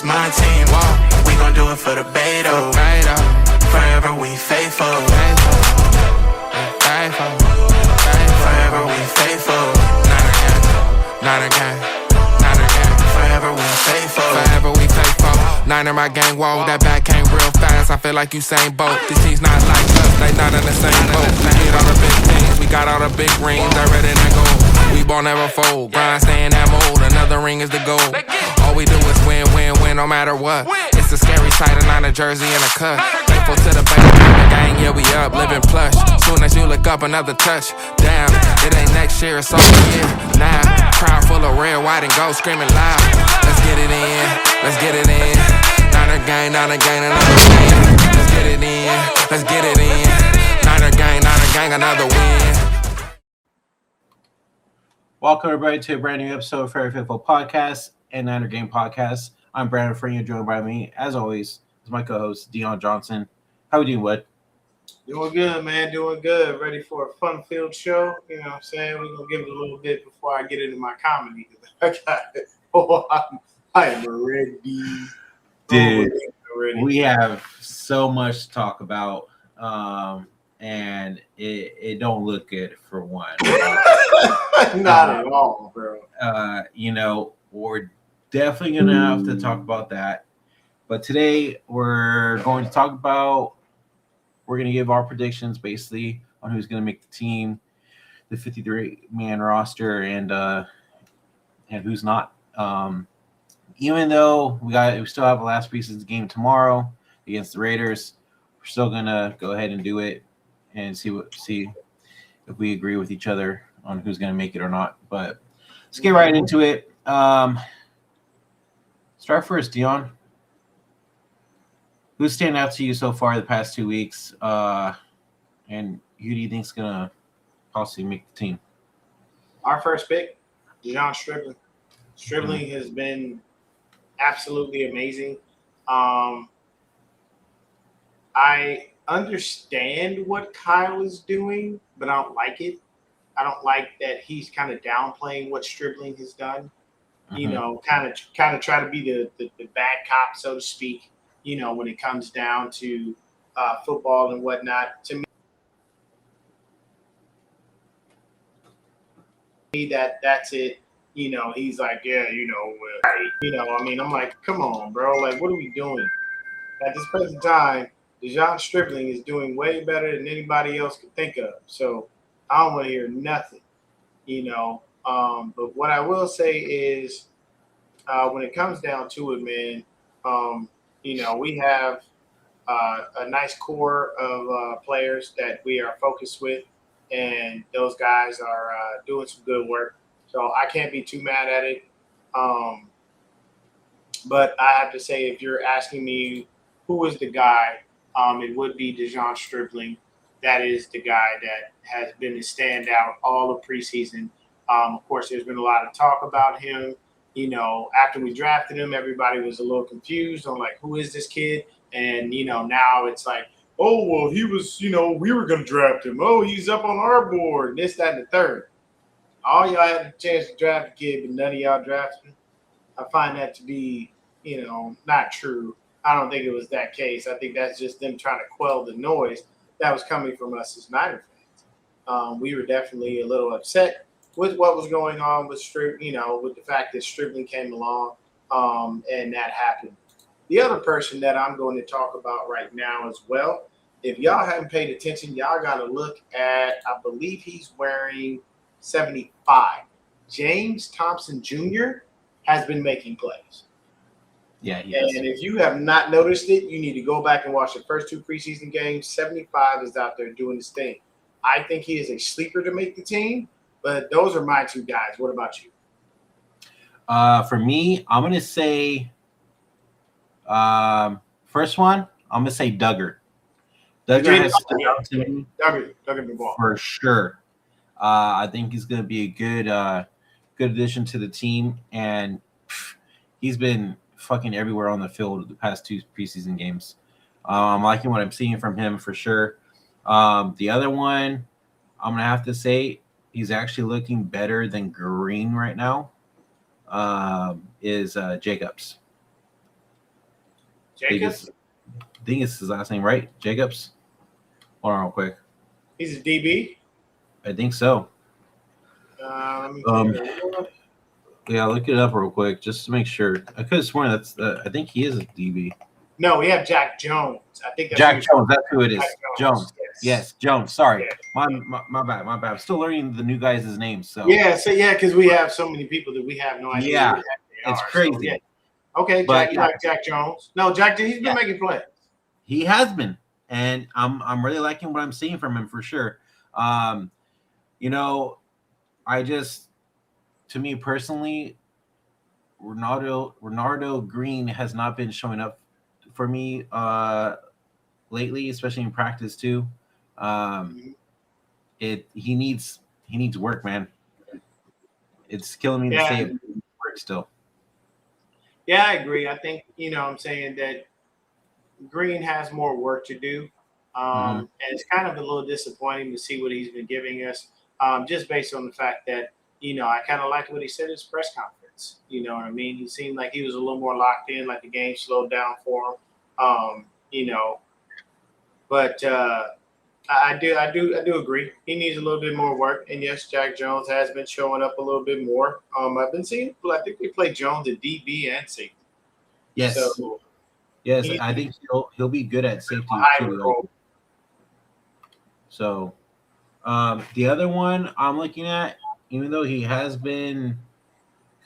my team. We gon' do it for the Beto. Forever we faithful. Forever we faithful. Not again. Forever we faithful. Niner my gang, whoa, that back came real fast. I feel like Usain Bolt. These teams not like us, they not in the same boat. We hit all the big things, we got all the big rings. They ready to go. We ball never fold, grind stay in that mold. Another ring is the goal. All we do is win, no matter what. It's a scary sight, a Niner jersey and a cut. Faithful to the gang, yeah we up, living plush. Soon as you look up, another touch. Damn, it ain't next year, it's over here. Now, crowd full of red, white, and gold, screaming loud. Let's get it in, let's get it in. Niner gang, another win. Let's get it in, let's get it in. Niner gang, another win. Welcome everybody to a brand new episode of Fair Faithful Podcast and Niner Game Podcast. I'm Brandon Freeman, joined by me, as always, is my co-host, Deon Johnson. How we doing, bud? Doing good, man. Doing good. Ready for a fun-filled show. You know what I'm saying? We're going to give it a little bit before I get into my comedy. I am ready. Dude, we have so much to talk about, and it don't look good for one. Not at all, bro. We're definitely going to have to talk about that. But today we're going to talk about, we're going to give our predictions basically on who's going to make the team, the 53-man roster, and who's not. Even though we still have a last preseason game tomorrow against the Raiders, we're still gonna go ahead and do it and see if we agree with each other on who's gonna make it or not. But let's get right into it. Start first, Deon. Who's standing out to you so far the past 2 weeks? And who do you think's gonna possibly make the team? Our first pick, Deon Stribling. Stribling has been absolutely amazing. I understand what Kyle is doing, but I don't like it. I don't like that he's kind of downplaying what Stribling has done. Mm-hmm. You know, kind of try to be the bad cop, so to speak. You know, when it comes down to football and whatnot. To me, that's it. You know, he's like, yeah, I mean, I'm like, come on, bro. Like, what are we doing? At this present time, Deon Stribling is doing way better than anybody else could think of. So I don't want to hear nothing, But what I will say is when it comes down to it, man, we have a nice core of players that we are focused with, and those guys are doing some good work. So I can't be too mad at it. But I have to say, if you're asking me who is the guy, it would be Deon Stribling. That is the guy that has been the standout all of preseason. Of course, there's been a lot of talk about him. After we drafted him, everybody was a little confused on, like, who is this kid? And, now it's like, oh, well, he was, we were going to draft him. Oh, he's up on our board, and this, that, and the third. All y'all had a chance to draft a kid, but none of y'all drafted him. I find that to be, not true. I don't think it was that case. I think that's just them trying to quell the noise that was coming from us as Niner fans. We were definitely a little upset with what was going on with with the fact that Stribling came along and that happened. The other person that I'm going to talk about right now as well, if y'all haven't paid attention, y'all got to look at, I believe he's wearing 75. James Thompson Jr. has been making plays. Yeah, and if you have not noticed it, you need to go back and watch the first two preseason games. 75 is out there doing his thing. I think he is a sleeper to make the team, but those are my two guys. What about you? For me, I'm going to say first one, I'm going to say Duggar. Duggar has stood out to me. Duggar the ball. For sure. I think he's going to be a good addition to the team, and he's been fucking everywhere on the field the past two preseason games. I'm liking what I'm seeing from him for sure. The other one, I'm going to have to say he's actually looking better than Green right now, is Jacobs. Jacobs? I think it's his last name, right? Jacobs. Hold on, real quick. He's a DB. I think so. Let me Um, take a look. Yeah, look it up real quick just to make sure. I could have sworn that's. I think he is a DB. No, we have Jack Jones. I think that's Jack Jones. That's who it is. Jack Jones. Yes. Yes, Jones. Sorry, Yeah. my bad. My bad. I'm still learning the new guys' names. So Yeah, because we have so many people that we have no idea yeah, who the heck they it's are. crazy. So, yeah. Okay, But you like Jack Jones? No, he's been making plays. He has been, and I'm really liking what I'm seeing from him for sure. You know, to me personally, Ronaldo Green has not been showing up for me lately, especially in practice too. He needs work, man. It's killing me to say it. Work still. Yeah, I agree. I think I'm saying that Green has more work to do. And it's kind of a little disappointing to see what he's been giving us, just based on the fact that, I kind of liked what he said in his press conference. You know what I mean? He seemed like he was a little more locked in, like the game slowed down for him. But I do agree. He needs a little bit more work. And yes, Jack Jones has been showing up a little bit more. I've been seeing. I think we play Jones at DB and safety. Yes. So, yes, I think he'll be good at safety too. So, the other one I'm looking at, even though he has been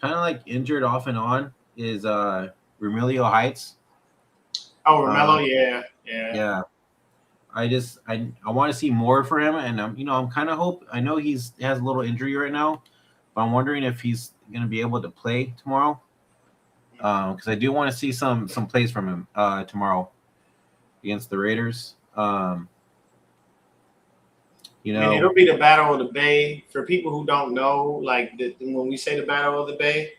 kind of like injured off and on, is Remilio Heights. Oh, Romello, yeah. I want to see more for him, and I'm kind of I know he has a little injury right now, but I'm wondering if he's going to be able to play tomorrow. Because I do want to see some plays from him tomorrow against the Raiders. It'll be the Battle of the Bay. For people who don't know, when we say the Battle of the Bay,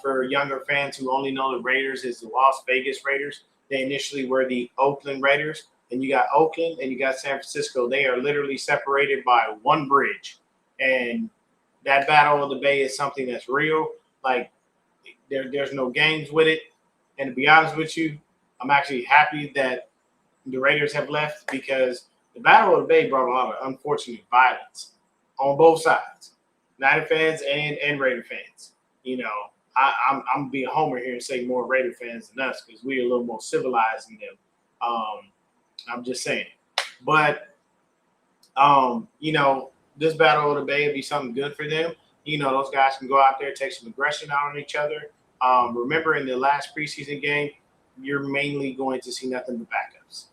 for younger fans who only know the Raiders is the Las Vegas Raiders. They initially were the Oakland Raiders, and you got Oakland and you got San Francisco. They are literally separated by one bridge, and that Battle of the Bay is something that's real. Like there's no games with it. And to be honest with you, I'm actually happy that the Raiders have left because the Battle of the Bay brought a lot of unfortunate violence on both sides, United fans and Raider fans. I'm being a homer here and say more Raider fans than us because we're a little more civilized than them. I'm just saying. But, this Battle of the Bay would be something good for them. Those guys can go out there, take some aggression out on each other. Remember, in the last preseason game, you're mainly going to see nothing but backups.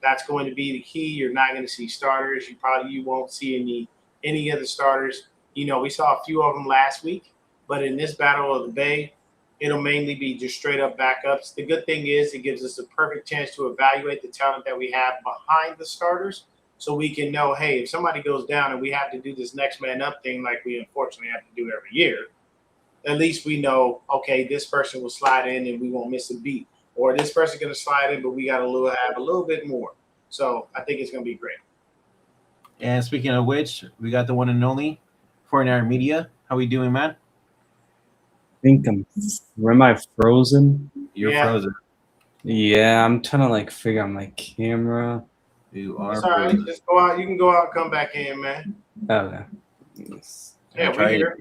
That's going to be the key. You're not going to see starters. You won't see any of the starters. We saw a few of them last week, but in this Battle of the Bay, it'll mainly be just straight up backups. The good thing is it gives us a perfect chance to evaluate the talent that we have behind the starters so we can know, hey, if somebody goes down and we have to do this next man up thing like we unfortunately have to do every year, at least we know, okay, this person will slide in and we won't miss a beat. Or this person's going to slide in, but we got to have a little bit more. So I think it's going to be great. And speaking of which, we got the one and only 49er Media. How we doing, man? Am I frozen? You're frozen. Yeah, I'm trying to figure out my camera. You are. It's all right. Just go out. You can go out and come back in, man. Okay. Yeah, we're here.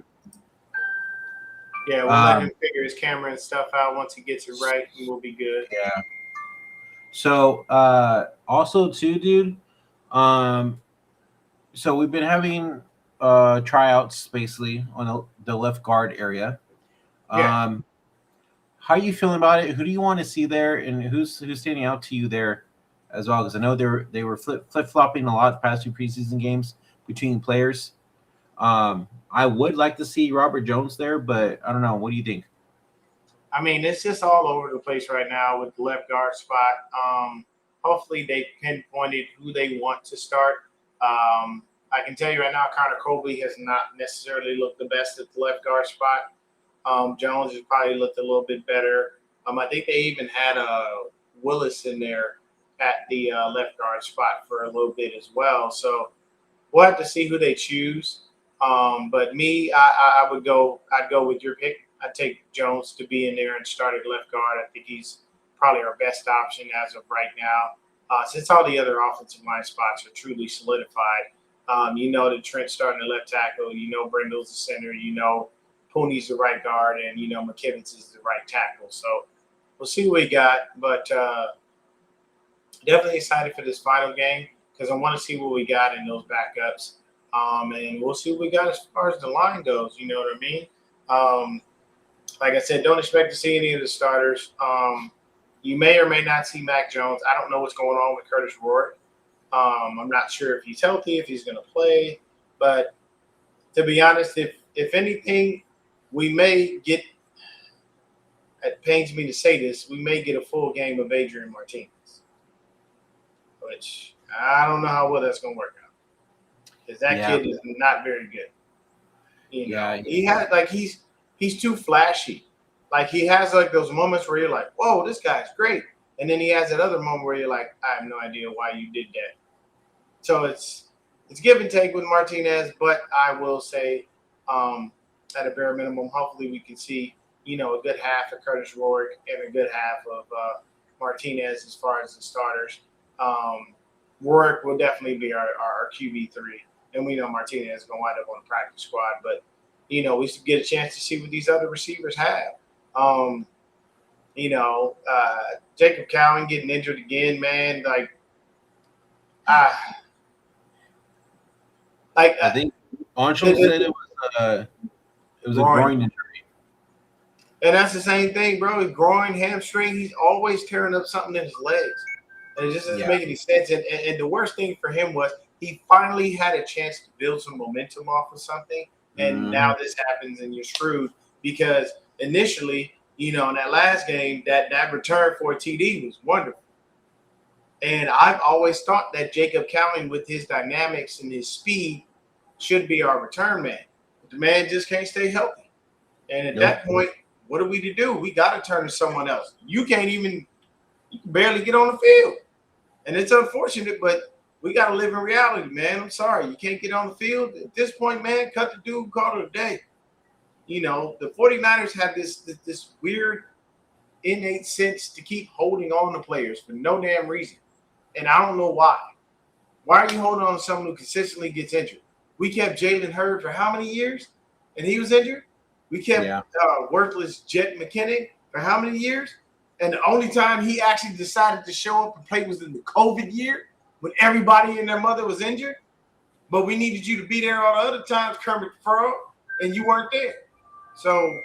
Yeah, we'll let him figure his camera and stuff out. Once he gets it right, and we'll be good. Yeah. So, also too, dude. So we've been having tryouts basically on the left guard area. Yeah. How are you feeling about it? Who do you want to see there, and who's standing out to you there as well? Because I know they were flip flopping a lot the past two preseason games between players. I would like to see Robert Jones there, but I don't know. What do you think? I mean, it's just all over the place right now with the left guard spot. Hopefully they pinpointed who they want to start. I can tell you right now, Connor Colby has not necessarily looked the best at the left guard spot. Jones has probably looked a little bit better. I think they even had Willis in there at the left guard spot for a little bit as well. So we'll have to see who they choose. But me, I would go. I'd go with your pick. I'd take Jones to be in there and start at left guard. I think he's probably our best option as of right now. Since all the other offensive line spots are truly solidified, you know that Trent's starting at left tackle. You know Brindle's the center. You know Pooney's the right guard, and you know McKivitz is the right tackle. So we'll see what we got, but definitely excited for this final game because I want to see what we got in those backups, and we'll see what we got as far as the line goes. You know what I mean? Like I said, don't expect to see any of the starters. You may or may not see Mac Jones. I don't know what's going on with Curtis Rourke. I'm not sure if he's healthy, if he's going to play. But to be honest, if anything, we may get – it pains me to say this – we may get a full game of Adrian Martinez, which I don't know how well that's going to work out because that kid is not very good. You know, he had like he's too flashy. Like he has like those moments where you're like, whoa, this guy's great. And then he has that other moment where you're like, I have no idea why you did that. So it's give and take with Martinez, but I will say at a bare minimum, hopefully we can see, you know, a good half of Curtis Rourke and a good half of Martinez as far as the starters. Rourke will definitely be our QB3. And we know Martinez is going to wind up on the practice squad, but you know, we should get a chance to see what these other receivers have. You know, Jacob Cowan getting injured again, man. I think Anshul said it was a groin injury. And that's the same thing, bro. His groin, hamstring, he's always tearing up something in his legs. And it just doesn't make any sense. And the worst thing for him was he finally had a chance to build some momentum off of something. And now this happens and you're screwed because initially, you know, in that last game, that return for a TD was wonderful. And I've always thought that Jacob Cowan, with his dynamics and his speed, should be our return man. But the man just can't stay healthy. And at that point, what are we to do? We got to turn to someone else. You can barely get on the field. And it's unfortunate, but we got to live in reality, man. I'm sorry. You can't get on the field. At this point, man, cut the dude, call it a day. You know, the 49ers have this weird innate sense to keep holding on to players for no damn reason. And I don't know why. Why are you holding on to someone who consistently gets injured? We kept Jalen Hurd for how many years? And he was injured? We kept worthless Jet McKinnon for how many years? And the only time he actually decided to show up and play was in the COVID year when everybody and their mother was injured. But we needed you to be there all the other times, Kermit Furrow, and you weren't there. So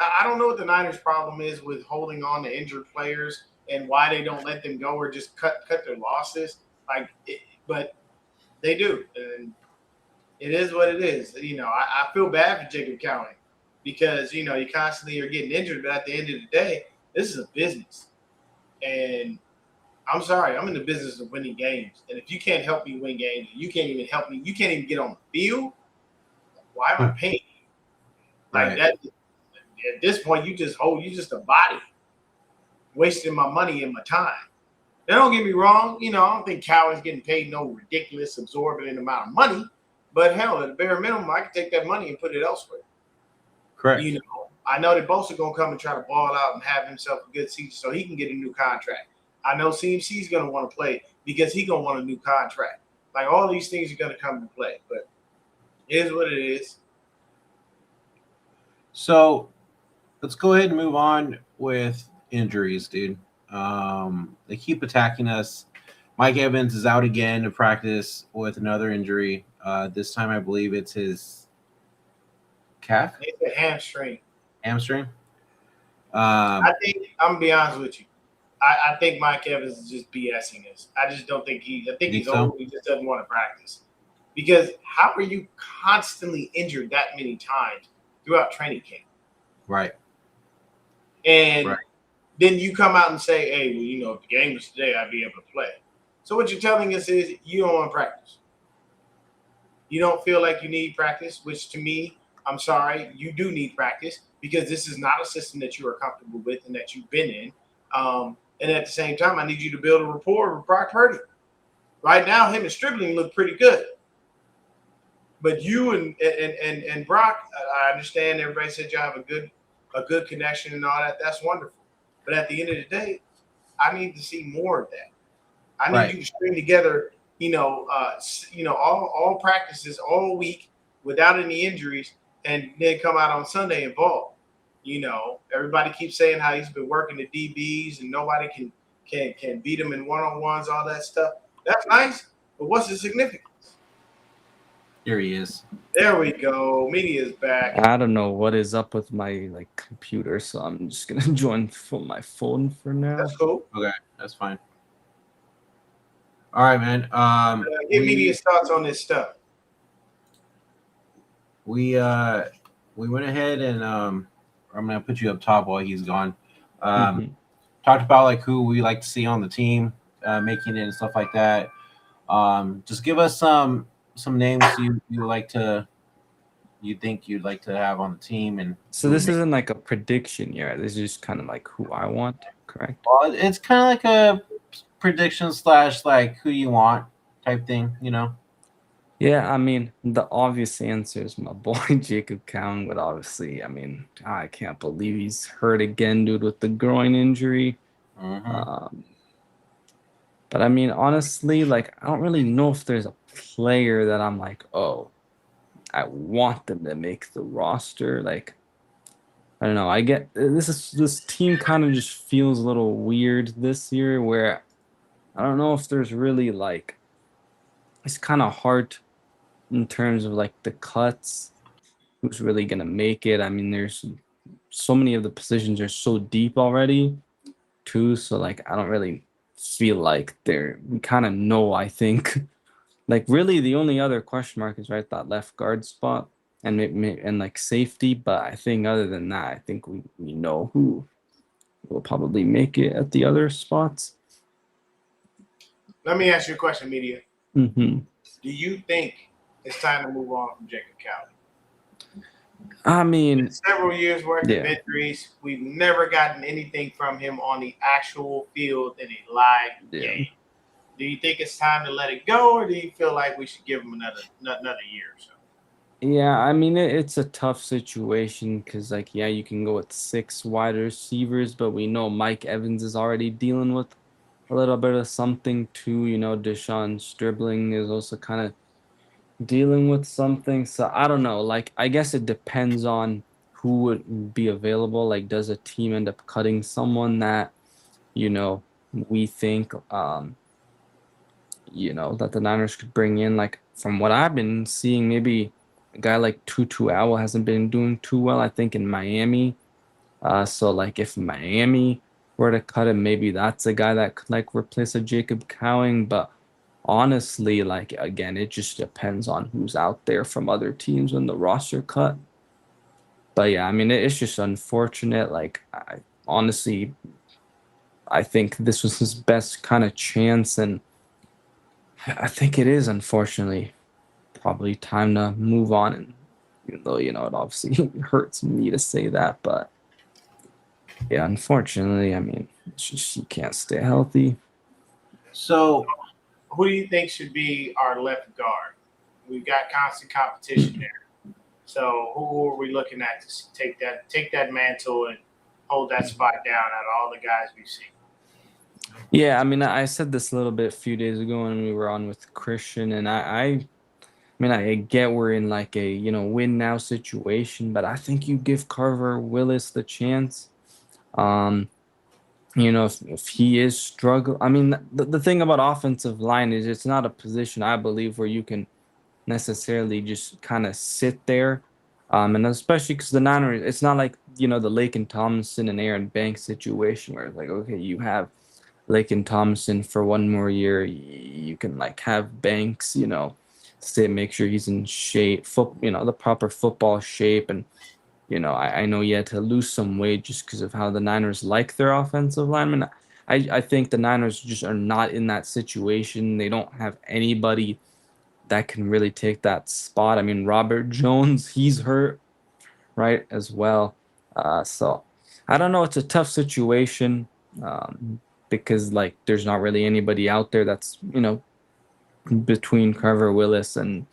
I don't know what the Niners' problem is with holding on to injured players and why they don't let them go or just cut their losses. But they do. And it is what it is. You know, I feel bad for Jacob Cowan because, you know, you constantly are getting injured. But at the end of the day, this is a business. And I'm sorry, I'm in the business of winning games. And if you can't help me win games, you can't even help me. You can't even get on the field. Why am I paying you? Like that, at this point, you just a body, wasting my money and my time. Now, don't get me wrong. You know, I don't think Cowan's getting paid no ridiculous, exorbitant amount of money. But hell, at the bare minimum, I can take that money and put it elsewhere. Correct. You know, I know that Bosa going to come and try to ball out and have himself a good season so he can get a new contract. I know CMC's going to want to play because he's going to want a new contract. Like, all these things are going to come into play. But it is what it is. So let's go ahead and move on with injuries, dude. They keep attacking us. Mike Evans is out again to practice with another injury. This time, I believe it's his calf? It's a hamstring. Hamstring? I think, I'm going to be honest with you. I think Mike Evans is just BSing us. I just don't think I think he's old. He just doesn't want to practice. Because how are you constantly injured that many times throughout training camp? Right. And then you come out and say, hey, well, you know, if the game was today, I'd be able to play. So what you're telling us is you don't want to practice. You don't feel like you need practice, which to me, I'm sorry, you do need practice because this is not a system that you are comfortable with and that you've been in. And at the same time, I need you to build a rapport with Brock Purdy. Right now, him and Stribling look pretty good. But you and Brock, I understand everybody said you have a good connection and all that. That's wonderful. But at the end of the day, I need to see more of that. I need Right. you to string together, all practices all week without any injuries, and then come out on Sunday and ball. Everybody keeps saying how he's been working the DBs and nobody can beat him in one-on-ones, all that stuff. That's nice, but what's the significance? Here he is. There we go. Media's back. I don't know what is up with my computer, so I'm just gonna join from my phone for now. That's cool. Okay, that's fine. All right, man. Give media's thoughts on this stuff. We went ahead and I'm gonna put you up top while he's gone. Talked about like who we like to see on the team, making it and stuff like that. Just give us some names you think you'd like to have on the team. And so this isn't like a prediction yet. This is just kind of like who I want, correct? Well, it's kind of like a prediction / like who you want type thing, Yeah, I mean, the obvious answer is my boy Jacob Cowing, but obviously, I mean, I can't believe he's hurt again, dude, with the groin injury. But I mean, honestly, like, I don't really know if there's a player that I'm like, oh, I want them to make the roster. Like, I don't know. I get this team kind of just feels a little weird this year, where I don't know if there's really like, it's kind of hard in terms of like the cuts, who's really gonna make it. I mean, there's so many of the positions are so deep already, too. So like, I don't really feel like we kind of know. I think, like, really the only other question mark is right that left guard spot and like safety. But I think other than that, I think we know who will probably make it at the other spots. Let me ask you a question, media. Mm-hmm. Do you think it's time to move on from Jacob Cowing? I mean, several years worth of injuries. We've never gotten anything from him on the actual field in a live game. Do you think it's time to let it go, or do you feel like we should give him another year or so? Yeah, I mean, it's a tough situation because, like, yeah, you can go with 6 wide receivers, but we know Mike Evans is already dealing with a little bit of something too. Deshaun Stribling is also kind of dealing with something. So I don't know. Like, I guess it depends on who would be available. Like, does a team end up cutting someone that, we think, that the Niners could bring in? Like, from what I've been seeing, maybe a guy like Tutu Atwell hasn't been doing too well, I think, in Miami. So, like, if Miami were to cut him, maybe that's a guy that could, like, replace a Jacob Cowing. But honestly, like, again, it just depends on who's out there from other teams when the roster cut. But yeah, I mean, it's just unfortunate. Like, I think this was his best kind of chance, and I think it is, unfortunately, probably time to move on. And even though, it obviously hurts me to say that, but yeah, unfortunately, I mean, it's just you can't stay healthy. So, who do you think should be our left guard? We've got constant competition there. So, who are we looking at to take that mantle and hold that spot down out of all the guys we've seen? Yeah, I mean, I said this a little bit a few days ago when we were on with Christian, and I get we're in like a win now situation, but I think you give Carver Willis the chance. If he is struggling, I mean, the thing about offensive line is it's not a position, I believe, where you can necessarily just kind of sit there. And especially because the Niners, it's not like, the Laken Tomlinson and Aaron Banks situation where it's like, okay, you have Laken Tomlinson for one more year. You can like have Banks, make sure he's in shape, the proper football shape. And, I know he had to lose some weight just because of how the Niners like their offensive linemen. I think the Niners just are not in that situation. They don't have anybody that can really take that spot. I mean, Robert Jones, he's hurt, right, as well. So I don't know. It's a tough situation because, like, there's not really anybody out there that's, between Carver Willis and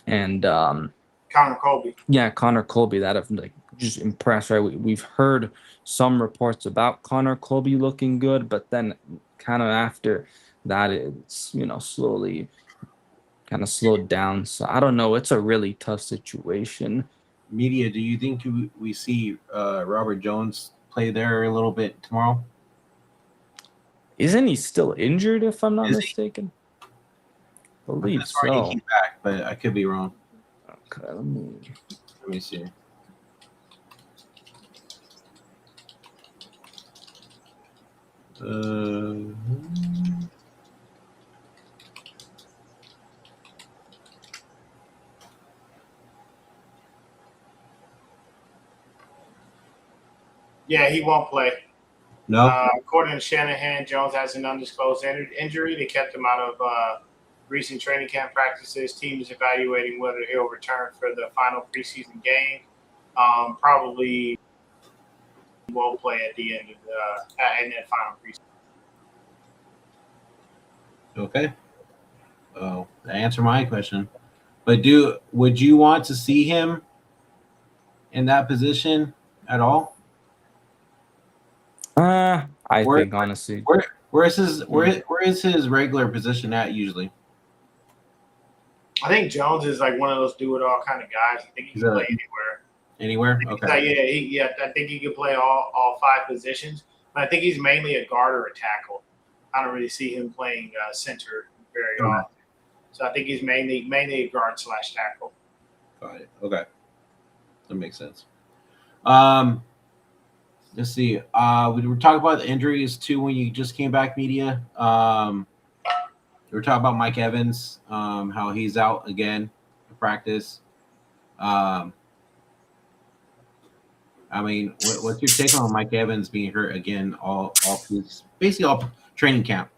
Connor Colby. Yeah, Connor Colby, that have like just impressed, right? We've heard some reports about Connor Colby looking good, but then kind of after that, it's, slowly kind of slowed down. So I don't know. It's a really tough situation. Media, do you think we see Robert Jones play there a little bit tomorrow? Isn't he still injured, if I'm not Is he? mistaken? I Believe could swear he so. came back, but I could be wrong. Okay, let me see. Yeah, he won't play. No. According to Shanahan, Jones has an undisclosed injury. They kept him out of recent training camp practices. Team is evaluating whether he'll return for the final preseason game. Probably won't play at the end of in that final preseason. Okay. Oh, that answered my question. But would you want to see him in that position at all? I think honestly, where is his regular position at usually? I think Jones is like one of those do-it-all kind of guys. I think he can play anywhere. Anywhere? Okay. I think he can play all 5 positions. But I think he's mainly a guard or a tackle. I don't really see him playing center very often. So I think he's mainly a guard / tackle. Got it. Okay. That makes sense. Let's see. We were talking about the injuries too when you just came back, media. We were talking about Mike Evans, how he's out again to practice. I mean, what's your take on Mike Evans being hurt again? Basically all training camp.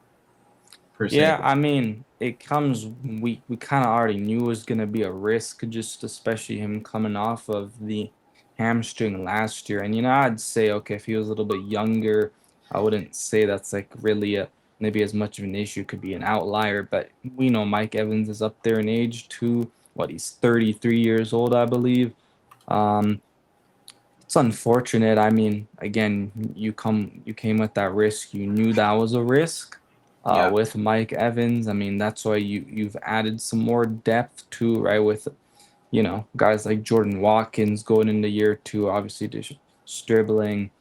Per se. yeah, I mean, it comes. We kind of already knew it was gonna be a risk, just especially him coming off of the hamstring last year. And I'd say okay, if he was a little bit younger, I wouldn't say that's like really maybe as much of an issue. Could be an outlier, but we know Mike Evans is up there in age too. He's 33 years old, I believe. It's unfortunate. I mean, again, you came with that risk. You knew that was a risk. With Mike Evans, I mean, that's why you've added some more depth too, right? With guys like Jordan Watkins going into year 2, obviously just dribbling.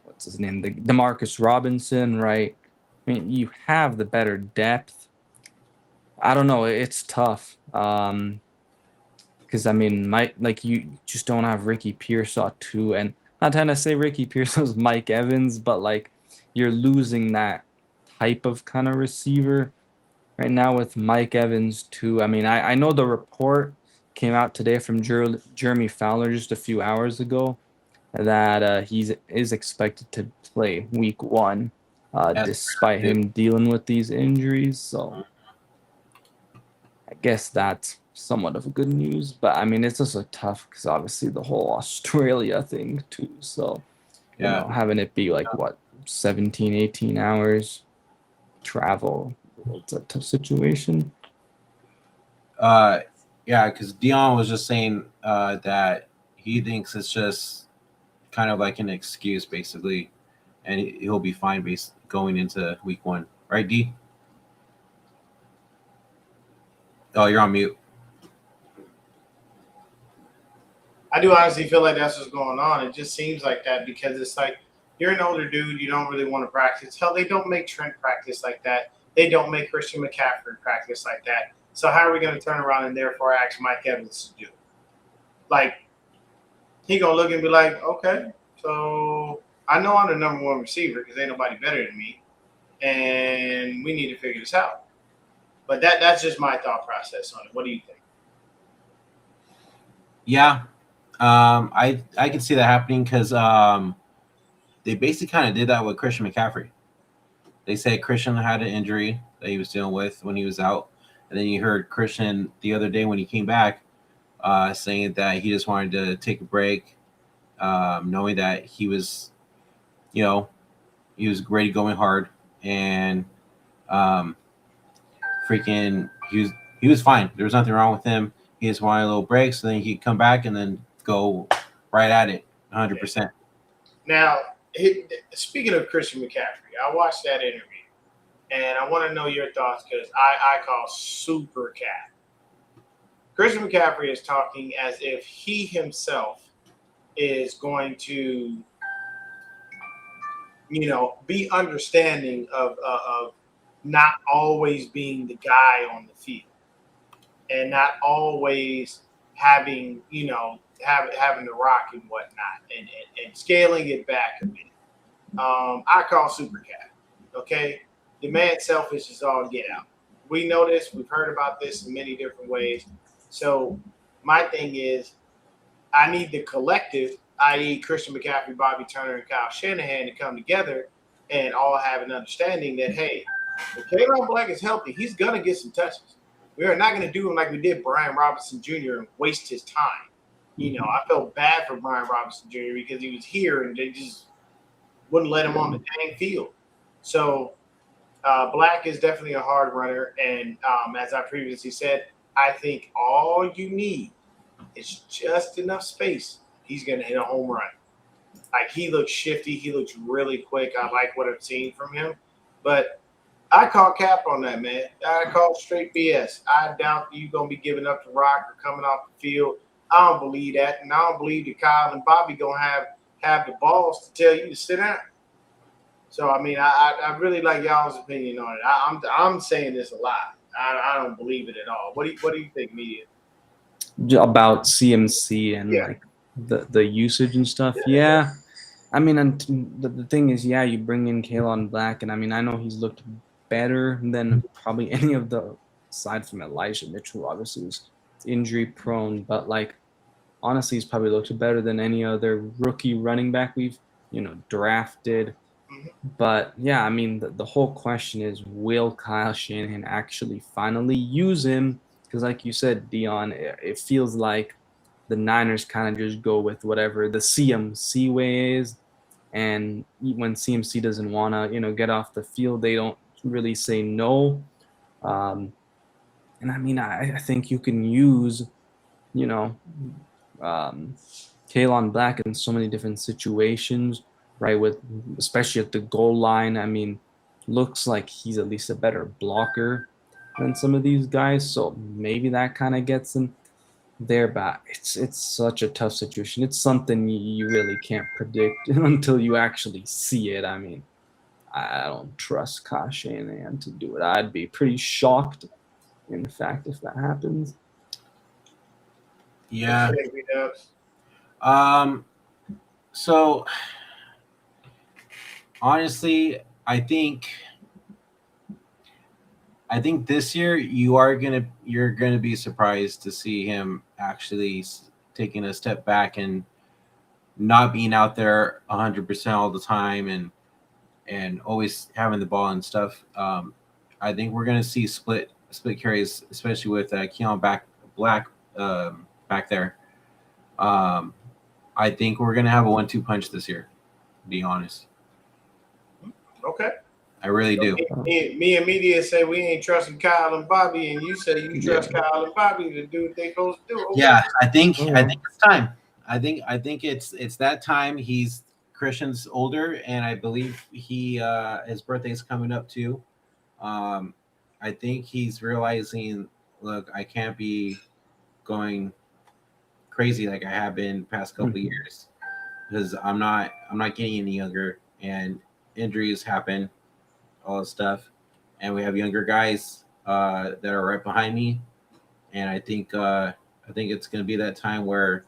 What's his name? The DeMarcus Robinson, right? I mean, you have the better depth. I don't know. It's tough. Because I mean, you just don't have Ricky Pearsall too, and not trying to say Ricky Pearsall's Mike Evans, but like you're losing that type of kind of receiver right now with Mike Evans too. I mean, I know the report came out today from Jeremy Fowler just a few hours ago that he is expected to play week 1, despite him dealing with these injuries. So I guess that's somewhat of good news, but I mean it's also tough because obviously the whole Australia thing too. So having it be like 17, 18 hours travel, it's a tough situation. Yeah, because Deon was just saying that he thinks it's just kind of like an excuse basically, and he'll be fine going into week 1, right, D? Oh, you're on mute. I do honestly feel like that's what's going on. It just seems like that because it's like you're an older dude. You don't really want to practice. Hell, they don't make Trent practice like that. They don't make Christian McCaffrey practice like that. So how are we going to turn around and therefore ask Mike Evans to do? Like, he going to look and be like, okay, so I know I'm the number 1 receiver because ain't nobody better than me, and we need to figure this out. But that's just my thought process on it. What do you think? Yeah. I can see that happening because they basically kind of did that with Christian McCaffrey. They said Christian had an injury that he was dealing with when he was out, and then you heard Christian the other day when he came back saying that he just wanted to take a break, knowing that he was, he was ready going hard, and freaking he was fine. There was nothing wrong with him. he just wanted a little break so then he could come back and then go right at it 100%. Now, speaking of Christian McCaffrey, I watched that interview, and I want to know your thoughts because I call super cap. Christian McCaffrey is talking as if he himself is going to, be understanding of not always being the guy on the field and not always having, having the rock and whatnot and scaling it back a bit. I call super cat. Okay. The man selfish is all get out. We know this. We've heard about this in many different ways. So my thing is I need the collective, i.e. Christian McCaffrey, Bobby Turner, and Kyle Shanahan to come together and all have an understanding that, hey, if Kayvon Black is healthy, he's going to get some touches. We are not going to do him like we did Brian Robinson Jr. and waste his time. I felt bad for Brian Robinson Jr. because he was here and they just wouldn't let him on the dang field. So Black is definitely a hard runner. And as I previously said, I think all you need is just enough space. He's going to hit a home run. Like, he looks shifty. He looks really quick. I like what I've seen from him. But I call cap on that, man. I call straight BS. I doubt you're going to be giving up the rock or coming off the field. I don't believe that. And I don't believe that Kyle and Bobby going to have the balls to tell you to sit down. So, I mean, I really like y'all's opinion on it. I'm saying this a lot. I don't believe it at all. What do you think, media? About CMC and like the usage and stuff. Yeah. I mean, and the thing is, you bring in Kayvon Black, and I mean, I know he's looked better than probably any of the, aside from Elijah Mitchell, obviously was injury prone, but like, honestly, he's probably looked better than any other rookie running back we've, drafted. But yeah, I mean, the whole question is, will Kyle Shanahan actually finally use him? Because like you said, Deon, it feels like the Niners kind of just go with whatever the CMC way is. And when CMC doesn't want to, get off the field, they don't really say no. And I mean, I think you can use, Kayvon Black in so many different situations, right? With especially at the goal line. I mean, looks like he's at least a better blocker than some of these guys. So maybe that kind of gets him there, but it's such a tough situation. It's something you really can't predict until you actually see it. I mean, I don't trust Kyle Shanahan to do it. I'd be pretty shocked, in fact, if that happens. Yeah. So honestly, I think this year you're gonna be surprised to see him actually taking a step back and not being out there 100% all the time and always having the ball and stuff. I think we're gonna see split carries, especially with Keon Black back there. I think we're gonna have a 1-2 punch this year, to be honest. Okay. I really do. Me and media say we ain't trusting Kyle and Bobby, and you say you trust Kyle and Bobby to do what they supposed to do. Okay. Yeah, I think it's time. I think it's that time. Christian's older, and I believe his birthday's coming up too. I think he's realizing, look, I can't be going crazy like I have been the past couple of years, because I'm not getting any younger, and injuries happen, all this stuff, and we have younger guys that are right behind me, and I think it's going to be that time where,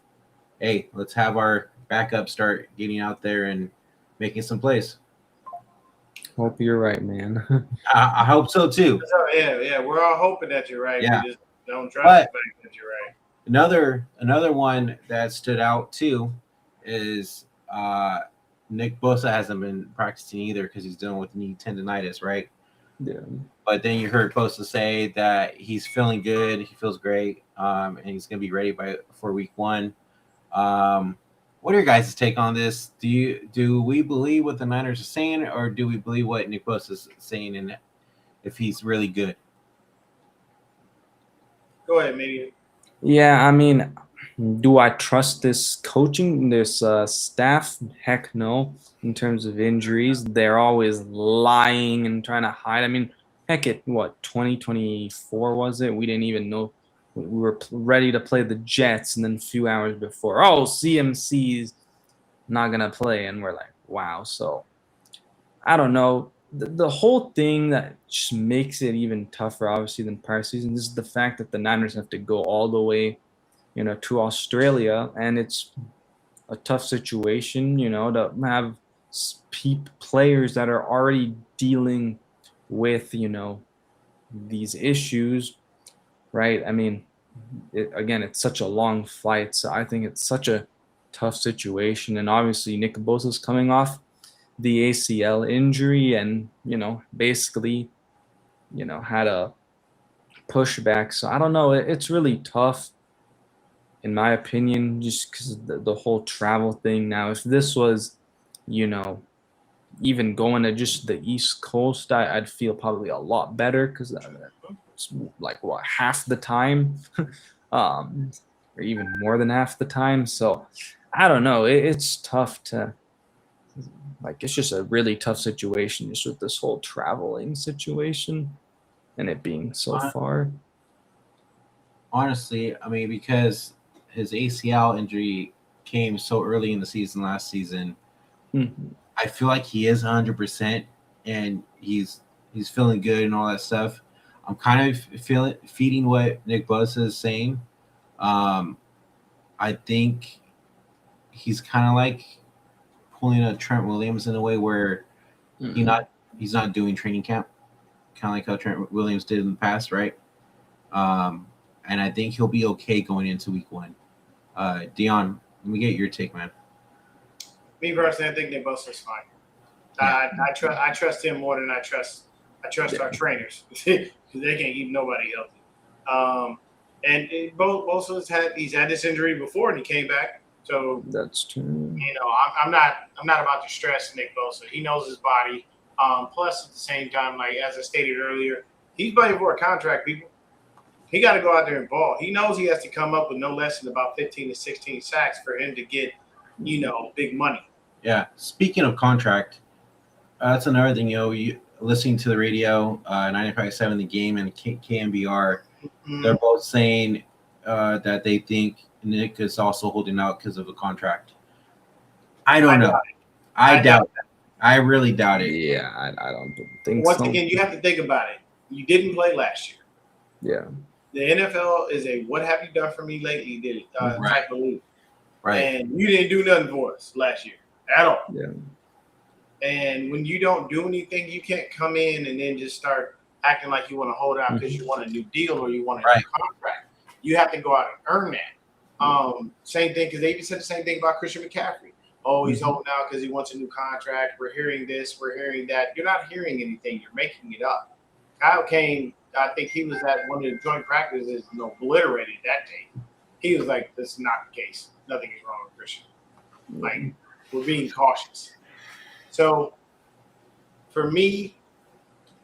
hey, let's have our backup start getting out there and making some plays. Hope you're right, man. I hope so too. Yeah, we're all hoping that you're right. Yeah. We just don't trust the fact that you're right. Another one that stood out too is Nick Bosa hasn't been practicing either because he's dealing with knee tendonitis, right? Yeah. But then you heard Bosa say that he's feeling good, he feels great, and he's going to be ready for week 1. What are your guys' take on this? Do we believe what the Niners are saying, or do we believe what Nick Bosa is saying, and if he's really good? Go ahead, media. Yeah, I mean, do I trust this staff? Heck no. In terms of injuries, they're always lying and trying to hide. I mean, heck, it what 2024 was it? We didn't even know we were ready to play the Jets, and then a few hours before, oh, CMC's not gonna play, and we're like, wow. So I don't know. The whole thing that just makes it even tougher, obviously, than prior season is the fact that the Niners have to go all the way, to Australia, and it's a tough situation, to have players that are already dealing with, these issues, right? I mean, again, it's such a long flight, so I think it's such a tough situation, and obviously Nick Bosa's coming off the ACL injury, and basically, had a pushback. So I don't know. It's really tough in my opinion, just because the whole travel thing. Now, if this was, you know, even going to just the East Coast, I'd feel probably a lot better because it's like what half the time, um, or even more than half the time. So I don't know. It's tough to like. It's just a really tough situation just with this whole traveling situation and it being so Hon- far. Honestly, I mean, because his ACL injury came so early in the season last season, Mhm. I feel like he is 100%, and he's feeling good and all that stuff. I'm kind of feeding what Nick Bosa is saying. Um, I think he's kind of like pulling a Trent Williams in a way where he Mhm. not he's not doing training camp, kind of like how Trent Williams did in the past, right? Um, and I think he'll be okay going into week one. Dion, let me get your take, man. Me personally, I think Nick Bosa's fine. Yeah, I trust him more than I trust our trainers because they can't keep nobody healthy. And he's had this injury before and he came back. So That's true. I'm not about to stress Nick Bosa. He knows his body. Plus, at the same time, like as I stated earlier, he's playing for a contract. People, he got to go out there and ball. He knows he has to come up with no less than about 15 to 16 sacks for him to get, big money. yeah. Speaking of contract, that's another thing. You listening to the radio, 95.7 The Game and KMBR, they're Mm, both saying that they think Nick is also holding out because of a contract. I I don't doubt know. it. I I doubt doubt that. I really doubt it. Yeah, I don't think Once so. again, you have to think about it. You didn't play last year. Yeah. The NFL is a "what have you done for me lately" Right. type of league, Right. and you didn't do nothing for us last year at all. Yeah. And when you don't do anything, you can't come in and then just start acting like you want to hold out because you want a new deal or you want a Right. new contract. You have to go out and earn that. Same thing because they even said the same thing about Christian McCaffrey. Oh, he's holding out because he wants a new contract. We're hearing this, we're hearing that. You're not hearing anything. You're making it up. Kyle Kane, I think he was at one of the joint practices and obliterated that day. He was like, "This is not the case. Nothing is wrong with Christian. Like, we're being cautious." So for me,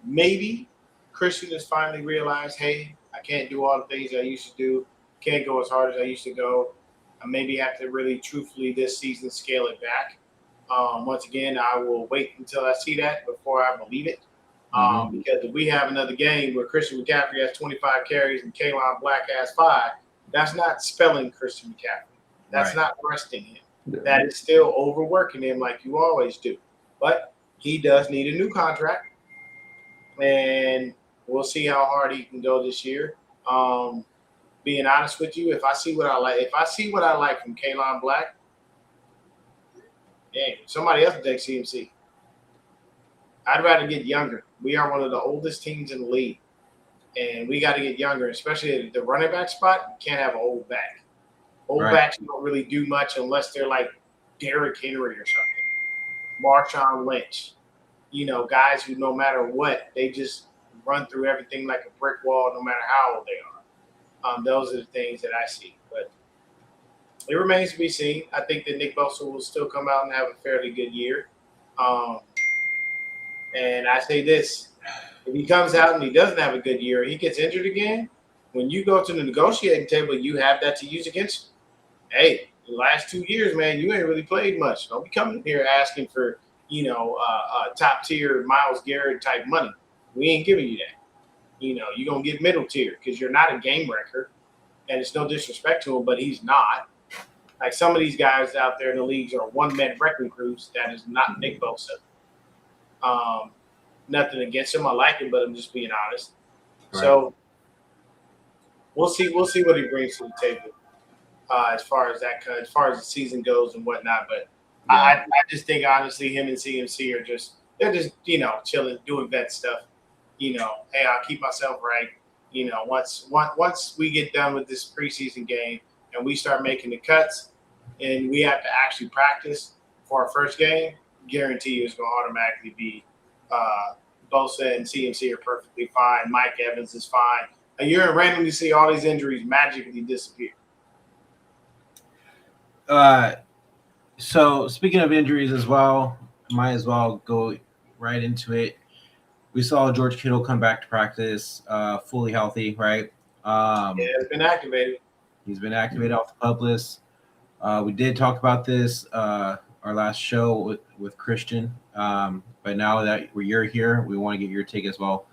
maybe Christian has finally realized, hey, I can't do all the things I used to do. Can't go as hard as I used to go. I maybe have to really truthfully this season scale it back. Once again, I will wait until I see that before I believe it. Because if we have another game where Christian McCaffrey has 25 carries and Kayvon Black has 5, that's not spelling Christian McCaffrey. That's Right. not resting him. Yeah. That is still overworking him like you always do. But he does need a new contract, and we'll see how hard he can go this year. Being honest with you, if I see what I like from Kayvon Black, dang, somebody else will take CMC. I'd rather get younger. We are one of the oldest teams in the league, and we got to get younger, especially at the running back spot. You can't have an old back. Old Right. backs don't really do much unless they're like Derrick Henry or something, Marshawn Lynch. Guys who no matter what, they just run through everything like a brick wall, no matter how old they are. Those are the things that I see. But it remains to be seen. I think that Nick Bosa will still come out and have a fairly good year. And I say this, if he comes out and he doesn't have a good year, he gets injured again, when you go to the negotiating table, you have that to use against you. Hey, the last 2 years, man, you ain't really played much. Don't be coming here asking for, top tier Myles Garrett type money. We ain't giving you that. You're going to get middle tier because you're not a game wrecker. And it's no disrespect to him, but he's not. Like some of these guys out there in the leagues are one-man wrecking crews. That is not Nick Bosa. Nothing against him. I like him, but I'm just being honest. Right. So we'll see what he brings to the table as far as the season goes and whatnot. But yeah. I just think honestly, him and CMC they're just chilling, doing vet stuff. Hey, I'll keep myself right. Once we get done with this preseason game and we start making the cuts and we have to actually practice for our first game, guarantee you it's going to automatically be Bosa and CMC are perfectly fine. Mike Evans is fine. And you're going to randomly see all these injuries magically disappear. So speaking of injuries as well, might as well go right into it. We saw George Kittle come back to practice, fully healthy, right? It's been activated. He's been activated off the PUP list. We did talk about this our last show with Christian, but now that you're here, we want to get your take as well.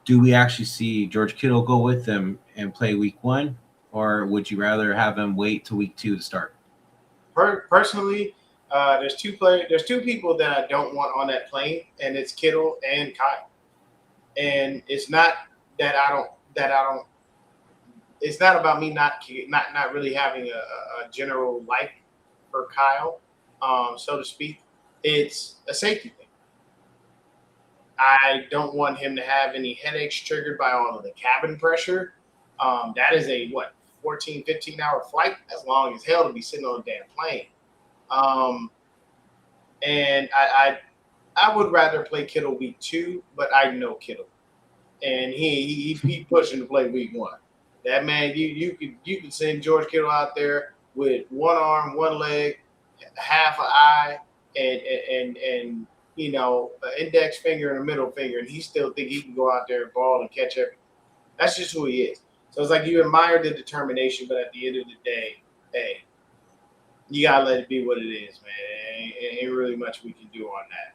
Do we actually see George Kittle go with them and play week 1, or would you rather have him wait till week 2 to start? Personally, there's two people that I don't want on that plane, and it's Kittle and Kyle. And it's not that I don't. It's not about me not really having a general like for Kyle, so to speak. It's a safety thing. I don't want him to have any headaches triggered by all of the cabin pressure. That is a 14, 15-hour flight. That's long as hell to be sitting on a damn plane. And I would rather play Kittle week 2, but I know Kittle, and he pushing to play week 1. That man, you could send George Kittle out there with one arm, one leg, half an eye, and an index finger and a middle finger, and he still think he can go out there and ball and catch everything. That's just who he is. So it's like you admire the determination, but at the end of the day, hey, you gotta let it be what it is, man. Ain't really much we can do on that.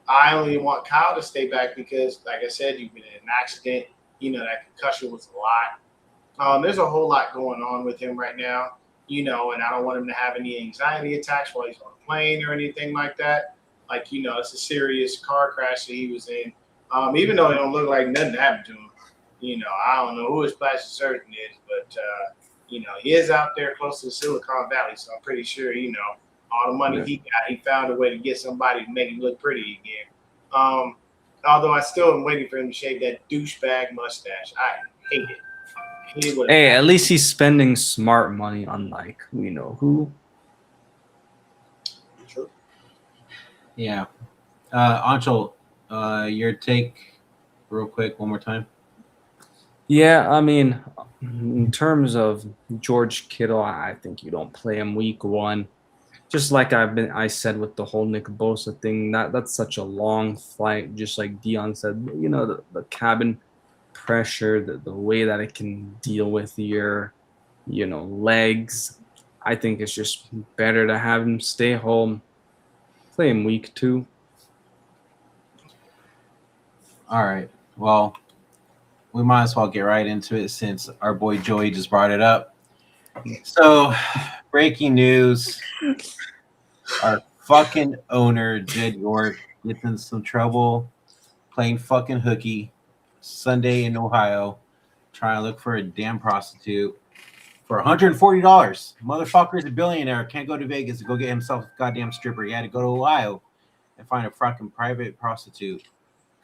I only want Kyle to stay back because, like I said, you've been in an accident. That concussion was a lot. There's a whole lot going on with him right now, and I don't want him to have any anxiety attacks while he's on a plane or anything like that. Like, it's a serious car crash that he was in. Even though it don't look like nothing happened to him. I don't know who his plastic surgeon is, but he is out there close to Silicon Valley, so I'm pretty sure, all the money he got, he found a way to get somebody to make him look pretty again. Although I still am waiting for him to shave that douchebag mustache. I hate it. Hey, at least he's spending smart money, unlike who. True. Yeah. Anshul, your take real quick one more time. Yeah, I mean, in terms of George Kittle, I think you don't play him week 1. Just like I said with the whole Nick Bosa thing, that's such a long flight. Just like Deon said, the cabin pressure, the way that it can deal with your, legs. I think it's just better to have him stay home, play him week 2. All right. Well, we might as well get right into it since our boy Joey just brought it up. So, breaking news. Our fucking owner, Jed York, gets in some trouble playing fucking hooky Sunday in Ohio, trying to look for a damn prostitute for $140. Motherfucker's a billionaire. Can't go to Vegas to go get himself a goddamn stripper. He had to go to Ohio and find a fucking private prostitute.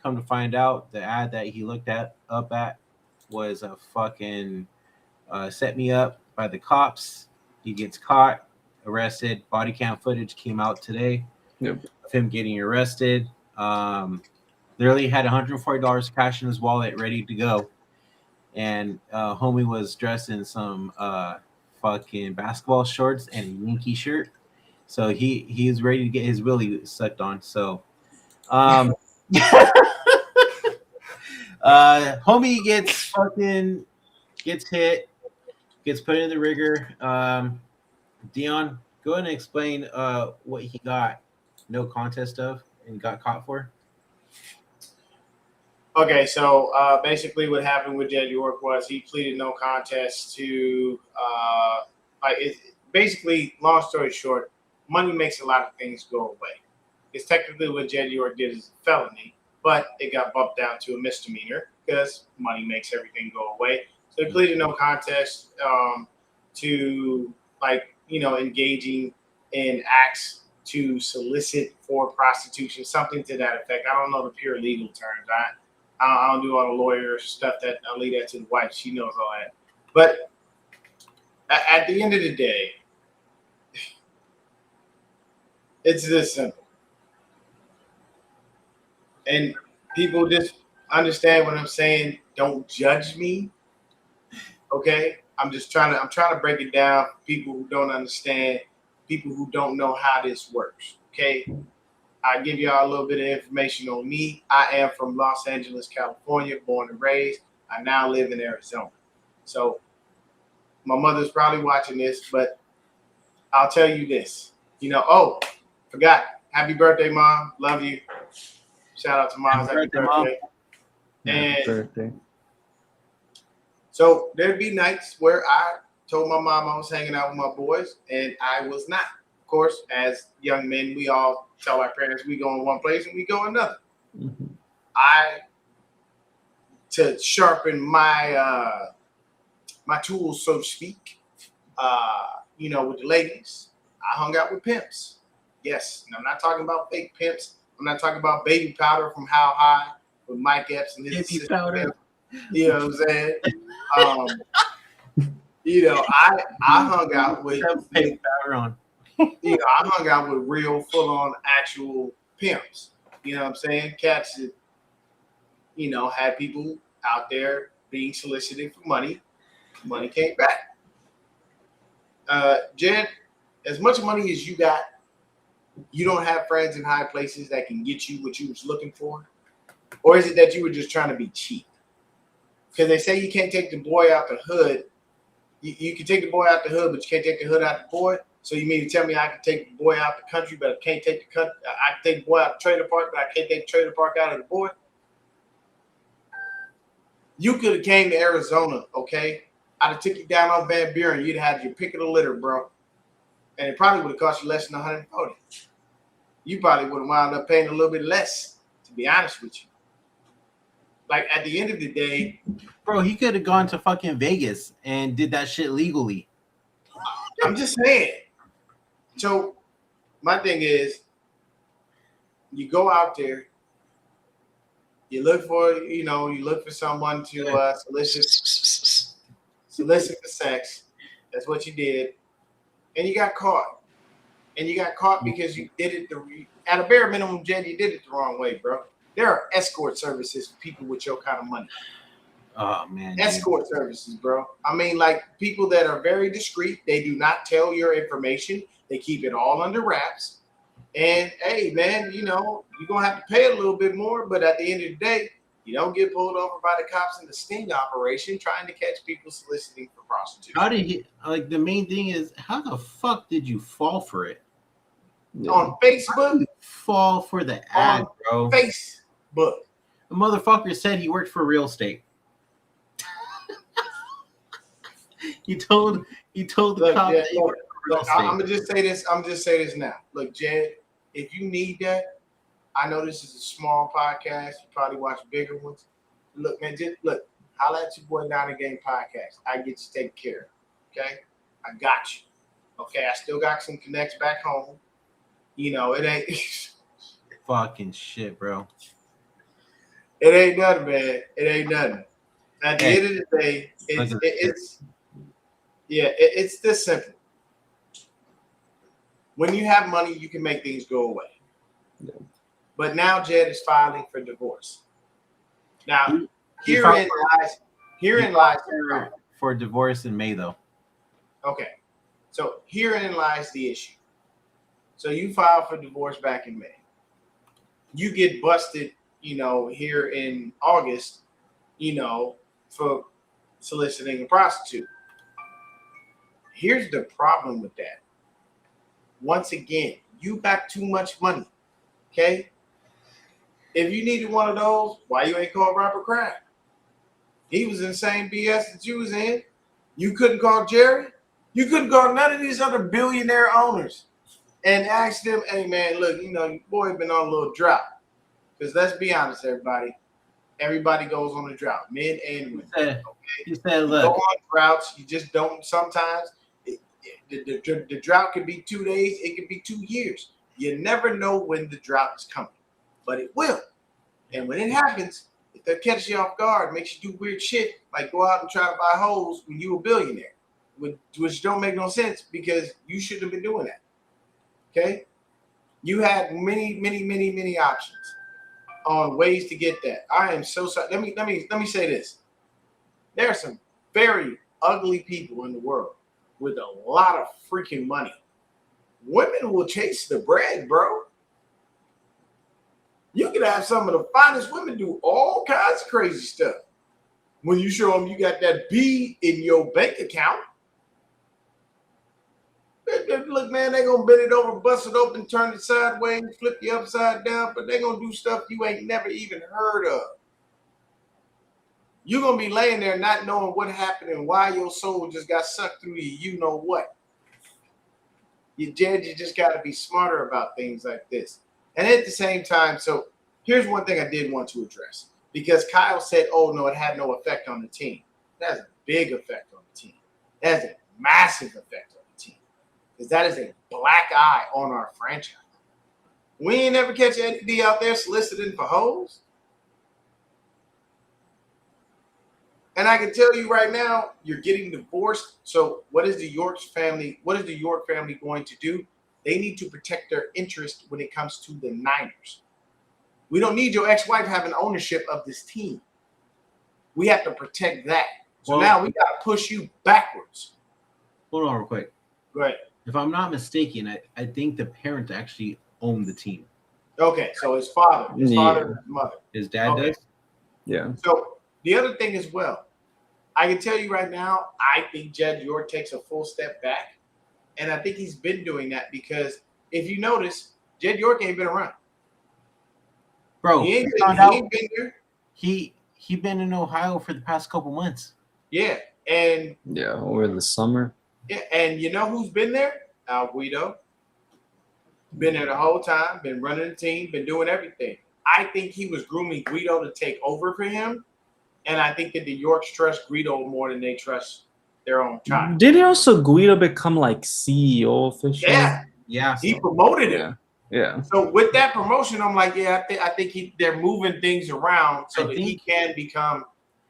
Come to find out, the ad that he looked up at was a fucking set me up by the cops. He gets caught, arrested. Body cam footage came out today of him getting arrested. Literally had $140 cash in his wallet ready to go. And homie was dressed in some fucking basketball shorts and a Yankee shirt. So he's ready to get his willy sucked on. So Homie gets hit, gets put in the rigor. Deon, go ahead and explain what he got no contest of and got caught for. Okay, so basically, what happened with Jed York was he pleaded no contest to basically, long story short, money makes a lot of things go away. It's technically what Jed York did is a felony, but it got bumped down to a misdemeanor because money makes everything go away. So he pleaded no contest to engaging in acts to solicit for prostitution, something to that effect. I don't know the pure legal terms. I don't do all the lawyer stuff. That I leave that to the wife. She knows all that. But at the end of the day, it's this simple. And people just understand what I'm saying. Don't judge me. Okay? I'm trying to break it down for people who don't understand, people who don't know how this works. Okay? I give y'all a little bit of information on me. I am from Los Angeles, California, born and raised. I now live in Arizona. So my mother's probably watching this, but I'll tell you this. Forgot. Happy birthday, Mom. Love you. Shout out to Mom. Happy birthday. Mom. Happy birthday. So there'd be nights where I told my mom I was hanging out with my boys, and I was not. Of course, as young men, we all tell our parents we go in one place and we go another. Mm-hmm. To sharpen my my tools, so to speak, with the ladies, I hung out with pimps. Yes, and I'm not talking about fake pimps. I'm not talking about baby powder from How High with Mike Epps and his Baby powder. You know what I'm saying? I hung out with Baby powder on. I hung out with real full-on actual pimps. You know what I'm saying? Cats that, had people out there being solicited for money. Money came back. Jed, as much money as you got, you don't have friends in high places that can get you what you was looking for? Or is it that you were just trying to be cheap? Because they say you can't take the boy out the hood. You can take the boy out the hood, but you can't take the hood out the boy. So you mean to tell me I can take the boy out the country, but I can't take I can take the boy out the trailer park, but I can't take the trailer park out of the boy? You could have came to Arizona, okay? I'd have took you down on Van Buren. You'd have had your pick of the litter, bro. And it probably would have cost you less than 140. You probably would have wound up paying a little bit less, to be honest with you. Like, at the end of the day, bro, he could have gone to fucking Vegas and did that shit legally. I'm just saying. So my thing is, you go out there, you look for someone to solicit for sex. That's what you did, and you got caught. And you got caught because you did it at a bare minimum, Jed. You did it the wrong way, bro. There are escort services for people with your kind of money. Oh man, escort services, bro. I mean, like people that are very discreet. They do not tell your information. They keep it all under wraps. And hey, man, you're gonna have to pay a little bit more, but at the end of the day, you don't get pulled over by the cops in the sting operation trying to catch people soliciting for prostitution. How did he? Like the main thing is, how the fuck did you fall for it? On Facebook? Fall for the ad, bro. Facebook. The motherfucker said he worked for real estate. He told the cop that he worked for real estate. I'm gonna just say this. I'm just say this now. Look, Jed, if you need that, I know this is a small podcast. You probably watch bigger ones. Look, man, holla at your boy Down the Game podcast. I get you taken care of. Okay, I got you. Okay, I still got some connects back home. It ain't fucking shit, bro. It ain't nothing, man. It ain't nothing. At the end of the day, it's this simple. When you have money, you can make things go away. Yeah. But now Jed is filing for divorce. Now, herein lies for divorce in May, though. Okay, so herein lies the issue. So you filed for divorce back in May. You get busted, here in August, for soliciting a prostitute. Here's the problem with that. Once again, you got too much money, okay? If you needed one of those, why you ain't called Robert Kraft? He was in the same BS that you was in. You couldn't call Jerry. You couldn't call none of these other billionaire owners and ask them, hey, man, look, your boy been on a little drought. Because let's be honest, everybody goes on a drought, men and women. He said, look. You go on droughts. You just don't sometimes. The drought could be 2 days. It could be 2 years. You never know when the drought is coming, but it will. And when it happens, if that catches you off guard, makes you do weird shit, like go out and try to buy hoes when you a billionaire, which don't make no sense because you shouldn't have been doing that. Okay? You had many options on ways to get that. I am so sorry. Let me say this. There are some very ugly people in the world with a lot of freaking money. Women will chase the bread, bro. You can have some of the finest women do all kinds of crazy stuff. When you show them you got that B in your bank account, look, man, they gonna bend it over, bust it open, turn it sideways, flip you upside down, but they gonna do stuff you ain't never even heard of. You're gonna be laying there not knowing what happened and why your soul just got sucked through you know what. You just gotta be smarter about things like this. And at the same time, so here's one thing I did want to address. Because Kyle said, oh, no, it had no effect on the team. That has a big effect on the team. That has a massive effect on the team. Because that is a black eye on our franchise. We ain't never catch Eddie D out there soliciting for hoes. And I can tell you right now, you're getting divorced. So what is the York family going to do? They need to protect their interest when it comes to the Niners. We don't need your ex-wife having ownership of this team. We have to protect that. So now we got to push you backwards. Hold on real quick. Go ahead. If I'm not mistaken, I think the parents actually own the team. Okay, so his father, and his mother. His dad does? Yeah. So the other thing as well, I can tell you right now, I think Jed York takes a full step back. And I think he's been doing that because if you notice, Jed York ain't been around. Bro, he ain't been there. He been in Ohio for the past couple months. Yeah, and over the summer. Yeah, and you know who's been there? Al Guido. Been there the whole time, been running the team, been doing everything. I think he was grooming Guido to take over for him, and I think that the Yorks trust Guido more than they trust their own child. Didn't also Guido become like CEO officially? Yeah. He promoted him. Yeah. So with that promotion, I'm like, I think they're moving things around so that he can become,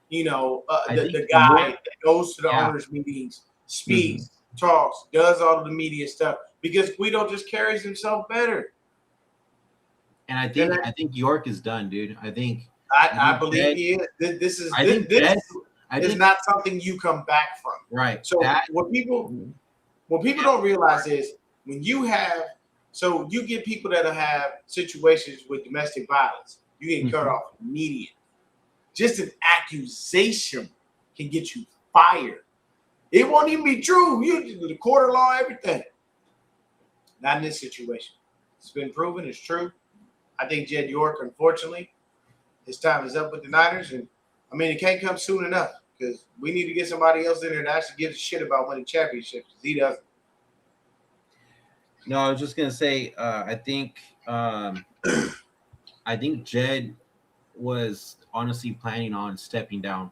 the guy that goes to the owners' meetings, speaks, talks, does all of the media stuff because Guido just carries himself better. And I think York is done, dude. I believe he is. This is not something you come back from. Right. So what people don't realize is when you get people that have situations with domestic violence, you get cut off immediately. Just an accusation can get you fired. It won't even be true. You the court of law, everything. Not in this situation. It's been proven. It's true. I think Jed York, unfortunately, his time is up with the Niners, and it can't come soon enough because we need to get somebody else in there that actually gives a shit about winning championships. He doesn't. No, I was just gonna say, I think Jed was honestly planning on stepping down.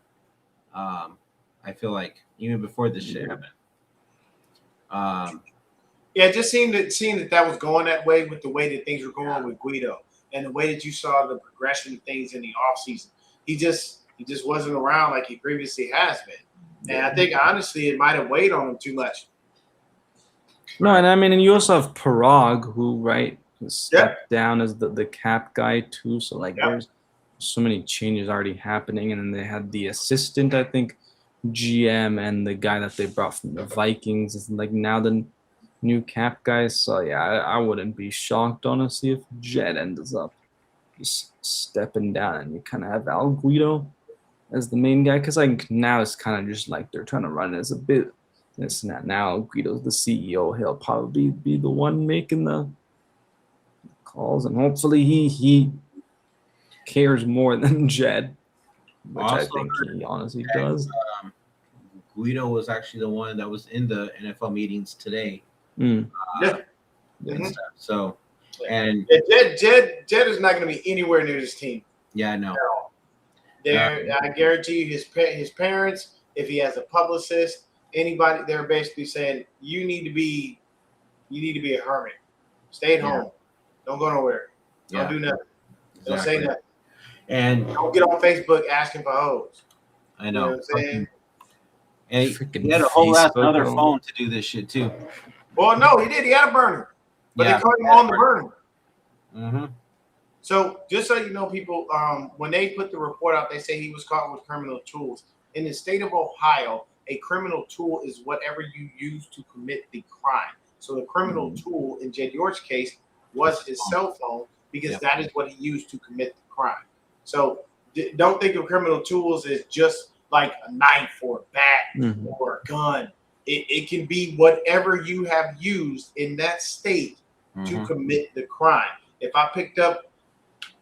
I feel like even before this shit happened. It just seemed that was going that way with the way that things were going with Guido and the way that you saw the progression of things in the offseason. He just wasn't around like he previously has been. And I think honestly it might have weighed on him too much. No, and you also have Parag, who stepped down as the cap guy too. So there's so many changes already happening, and then they had the assistant, I think, GM, and the guy that they brought from the Vikings is now the new cap guy. So I wouldn't be shocked honestly if Jed ends up just stepping down, and you kind of have Al Guido as the main guy, because like now it's kind of just like they're trying to run it as a bit. It's not now. Guido's the CEO. He'll probably be the one making the calls, and hopefully he cares more than Jed, which I Also think he honestly does. Guido was actually the one that was in the NFL meetings today. Mm. Yeah. And Mhm. stuff. So, and Yeah, Jed is not going to be anywhere near this team. yeah, I know. I guarantee you, his parents, if he has a publicist, anybody, they're basically saying you need to be a hermit. Stay at home. Don't go nowhere. Don't do nothing. Don't say nothing. And don't get on Facebook asking for hoes. I know. You know what I'm saying? And Freaking he had a whole ass Facebook, another bro. phone to do this shit too. Well, no, he did. He had a burner, but they caught him on the burner. Mm-hmm. So just so you know, people, when they put the report out, they say he was caught with criminal tools. In the state of Ohio, a criminal tool is whatever you use to commit the crime. So the criminal tool in Jed York's case was his cell phone because that is what he used to commit the crime. So don't think of criminal tools as just like a knife or a bat or a gun. It can be whatever you have used in that state to commit the crime. If I picked up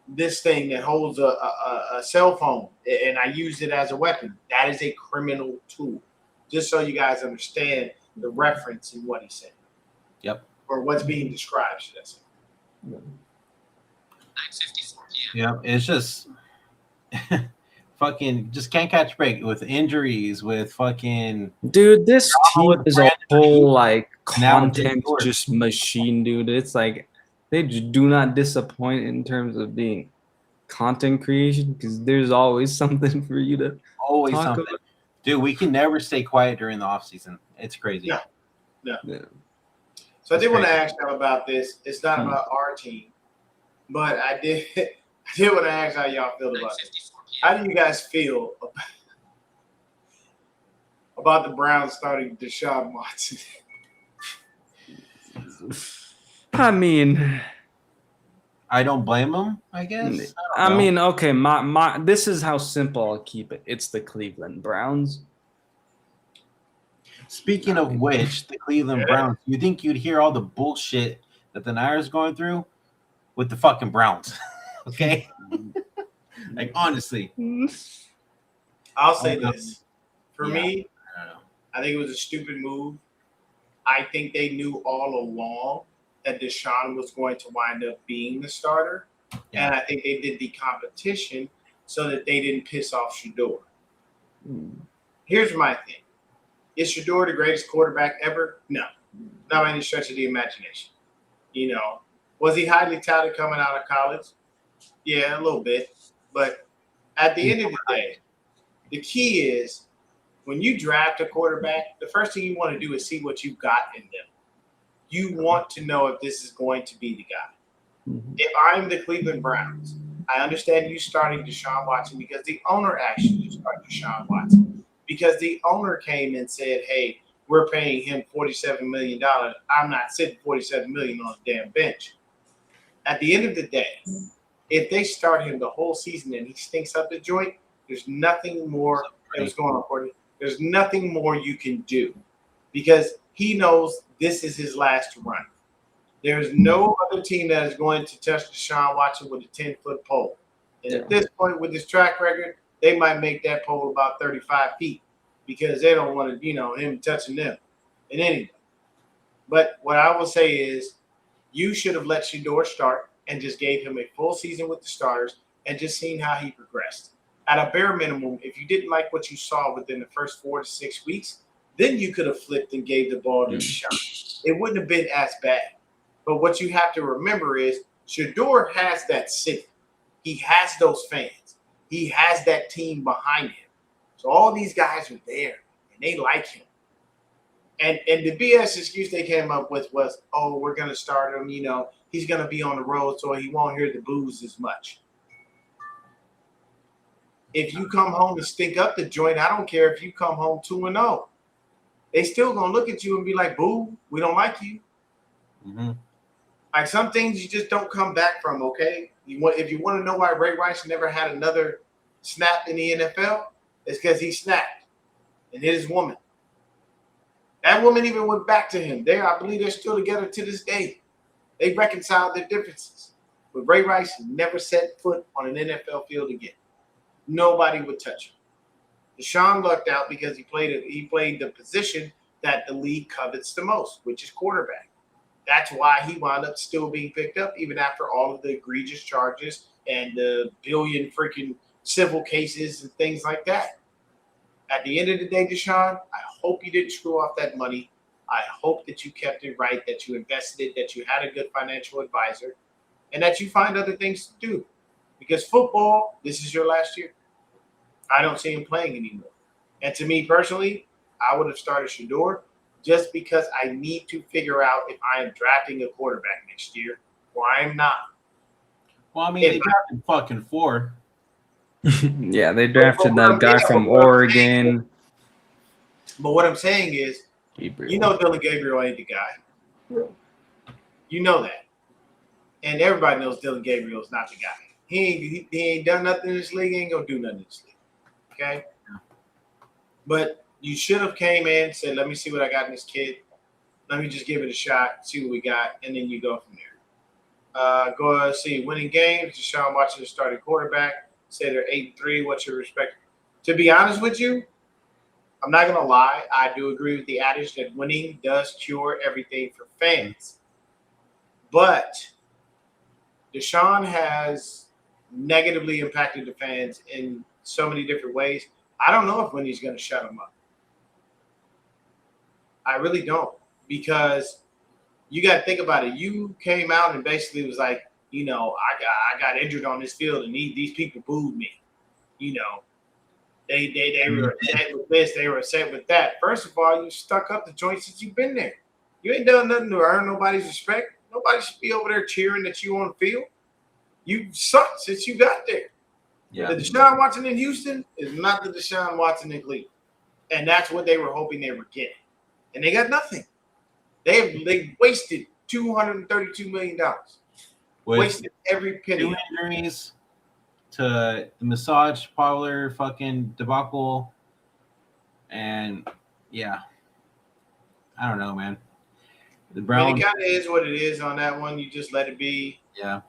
this thing that holds a cell phone and I use it as a weapon, that is a criminal tool. Just so you guys understand the reference in what he said. Yep. Or what's being described, should I say. 9:54 p.m. Yep. It's just fucking just can't catch a break with injuries, with fucking Dude, this team with is a Brandon whole like Now with Jed content York. just machine, dude. It's like they just do not disappoint in terms of being content creation because there's always something for you to always talk something. about. Dude, we can never stay quiet during the off season. It's crazy. Yeah. Yeah. So I did want to crazy. ask y'all about this. It's not about our team, but I did want to ask how y'all feel about it. 9:54 p.m. How do you guys feel about the Browns starting Deshaun Watson? I mean, I don't blame him, I guess. I mean, okay, my this is how simple I'll keep it. It's the Cleveland Browns. Speaking of which, the Cleveland Browns, you think you'd hear all the bullshit that the Niners going through with the fucking Browns? Okay? Like, honestly. I'll say this. For me, I don't know. I think it was a stupid move. I think they knew all along that Deshaun was going to wind up being the starter. Yeah. And I think they did the competition so that they didn't piss off Shador. Here's my thing. Is Shador the greatest quarterback ever? No. Not by any stretch of the imagination. You know, was he highly touted coming out of college? Yeah, a little bit. But at the end of the day, the key is when you draft a quarterback, the first thing you want to do is see what you've got in them. You want to know if this is going to be the guy. If I'm the Cleveland Browns, I understand you starting Deshaun Watson because the owner asked you to start Deshaun Watson. Because the owner came and said, hey, we're paying him $47 million. I'm not sitting $47 million on the damn bench. At the end of the day, if they start him the whole season and he stinks up the joint, there's nothing more. What's going on, Courtney? There's nothing more you can do because he knows this is his last run. There's no other team that is going to touch Deshaun Watson with a 10-foot pole. And at this point, with his track record, they might make that pole about 35 feet because they don't want to, him touching them in anything. But what I will say is you should have let Shador start and just gave him a full season with the starters and just seen how he progressed. At a bare minimum, if you didn't like what you saw within the first 4 to 6 weeks, then you could have flipped and gave the ball to Deshaun. It wouldn't have been as bad. But what you have to remember is Shador has that city. He has those fans. He has that team behind him. So all these guys are there, and they like him. And the BS excuse they came up with was, oh, we're going to start him. He's going to be on the road, so he won't hear the boos as much. If you come home and stink up the joint, I don't care if you come home 2-0. They still going to look at you and be like, boo, we don't like you. Mm-hmm. Like some things you just don't come back from, okay? If you want to know why Ray Rice never had another snap in the NFL, It's because he snapped and hit his woman. That woman even went back to him. I believe they're still together to this day. They reconciled their differences. But Ray Rice never set foot on an NFL field again. Nobody would touch him. Deshaun lucked out because he played the position that the league covets the most, which is quarterback. That's why he wound up still being picked up, even after all of the egregious charges and the billion freaking civil cases and things like that. At the end of the day, Deshaun, I hope you didn't screw off that money. I hope that you kept it right, that you invested it, that you had a good financial advisor, and that you find other things to do. Because football, this is your last year. I don't see him playing anymore. And to me personally, I would have started Shador just because I need to figure out if I am drafting a quarterback next year or I am not. Well, I mean, they drafted fucking 4. Yeah, they drafted that guy from Oregon. But what I'm saying is, Gabriel. you know Dylan Gabriel ain't the guy. You know that. And everybody knows Dylan Gabriel is not the guy. He ain't done nothing in this league. He ain't going to do nothing in this league. Okay? But you should have came in and said, let me see what I got in this kid. Let me just give it a shot, see what we got, and then you go from there. Go see winning games. Deshaun Watson is starting quarterback. Say they're 8-3. What's your respect? To be honest with you, I'm not going to lie. I do agree with the adage that winning does cure everything for fans. But Deshaun has negatively impacted the fans in so many different ways. I don't know if winning's going to shut him up. I really don't, because you got to think about it. You came out and basically was like, you know, I got injured on this field and these people booed me. You know, they were upset with this, they were upset with that. First of all, you stuck up the joint since you've been there. You ain't done nothing to earn nobody's respect. Nobody should be over there cheering that you on the field. You sucked since you got there. Yeah. The Deshaun Watson in Houston is not the Deshaun Watson in Cleveland. And that's what they were hoping they were getting. And they got nothing. They wasted $232 million. Wasted every penny. 2 injuries to the massage parlor fucking debacle. And yeah. I don't know, man. The Browns. I mean, it kind of is what it is on that one. You just let it be. Yeah.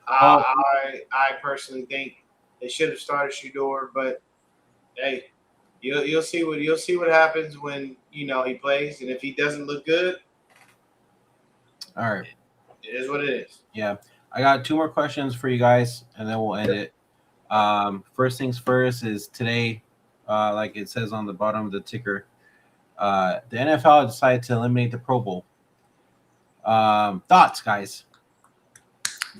I personally think they should have started Shador, but hey, you'll see what happens when he plays, and if he doesn't look good, All right. it is what it is. Yeah. I got 2 more questions for you guys, and then we'll end it. First things first is today, like it says on the bottom of the ticker, the NFL decided to eliminate the Pro Bowl. Thoughts, guys?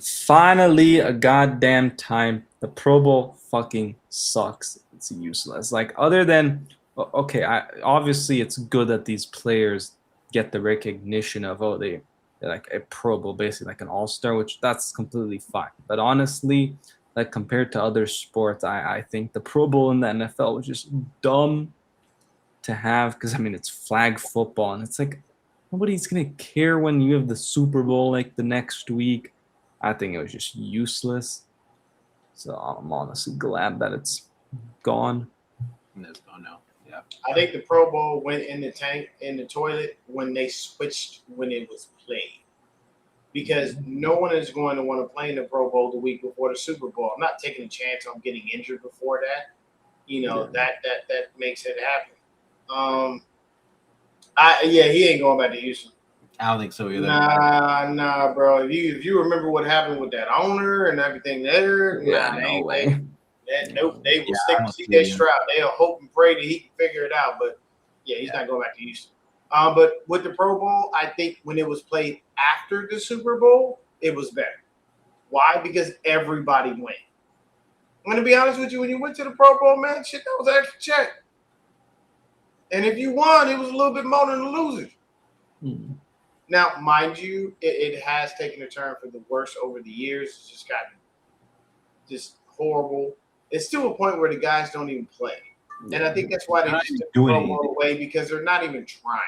Finally, a goddamn time. The Pro Bowl fucking sucks. It's useless. Like, other than, okay, obviously it's good that these players get the recognition of, they're like a Pro Bowl, basically like an all-star, which that's completely fine. But honestly, like compared to other sports, I think the Pro Bowl in the NFL was just dumb to have, because I mean it's flag football, and it's like nobody's gonna care when you have the Super Bowl like the next week. I think it was just useless. So I'm honestly glad that it's gone. It's gone now. Yeah. I think the Pro Bowl went in the toilet when they switched when it was played. Because no one is going to want to play in the Pro Bowl the week before the Super Bowl. I'm not taking a chance on getting injured before that. That makes it happen. He ain't going back to Houston. I don't think so either. Nah, bro. If you remember what happened with that owner and everything there, No way. Nope, they will stick with C.J. Stroud. They'll hope and pray that he can figure it out. But he's not going back to Houston. But with the Pro Bowl, I think when it was played after the Super Bowl, it was better. Why? Because everybody went. I'm gonna be honest with you. When you went to the Pro Bowl, man, shit, that was an extra check. And if you won, it was a little bit more than the losers. Now, mind you, it has taken a turn for the worse over the years. It's just gotten just horrible. It's to a point where the guys don't even play. And I think that's why they just took the Pro Bowl away, because they're not even trying.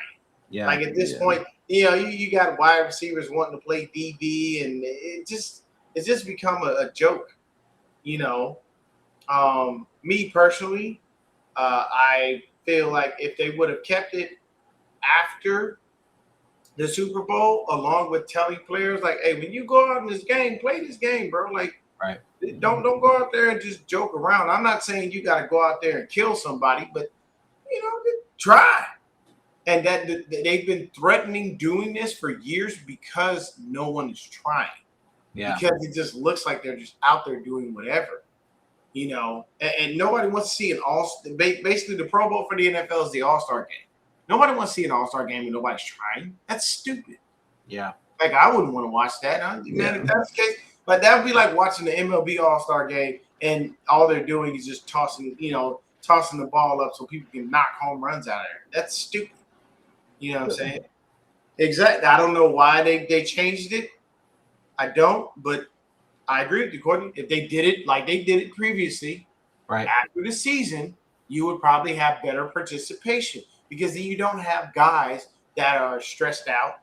Yeah. Like at this point, you got wide receivers wanting to play DB, and it's just become a joke. Me personally, I feel like if they would have kept it after the Super Bowl, along with telling players like, "Hey, when you go out in this game, play this game, bro. Like, Right. don't go out there and just joke around. I'm not saying you got to go out there and kill somebody, but try." And that they've been threatening doing this for years because no one is trying. Yeah. Because it just looks like they're just out there doing whatever, and nobody wants to see basically the Pro Bowl for the NFL is the All-Star game. Nobody wants to see an All-Star game and nobody's trying. That's stupid. Yeah. Like, I wouldn't want to watch that. Man, if that's the case, but that would be like watching the MLB All-Star game and all they're doing is just tossing the ball up so people can knock home runs out of there. That's stupid. You know what I'm saying? Exactly. I don't know why they changed it. I don't, but I agree with you, Courtney. If they did it like they did it previously, Right. after the season, you would probably have better participation because then you don't have guys that are stressed out,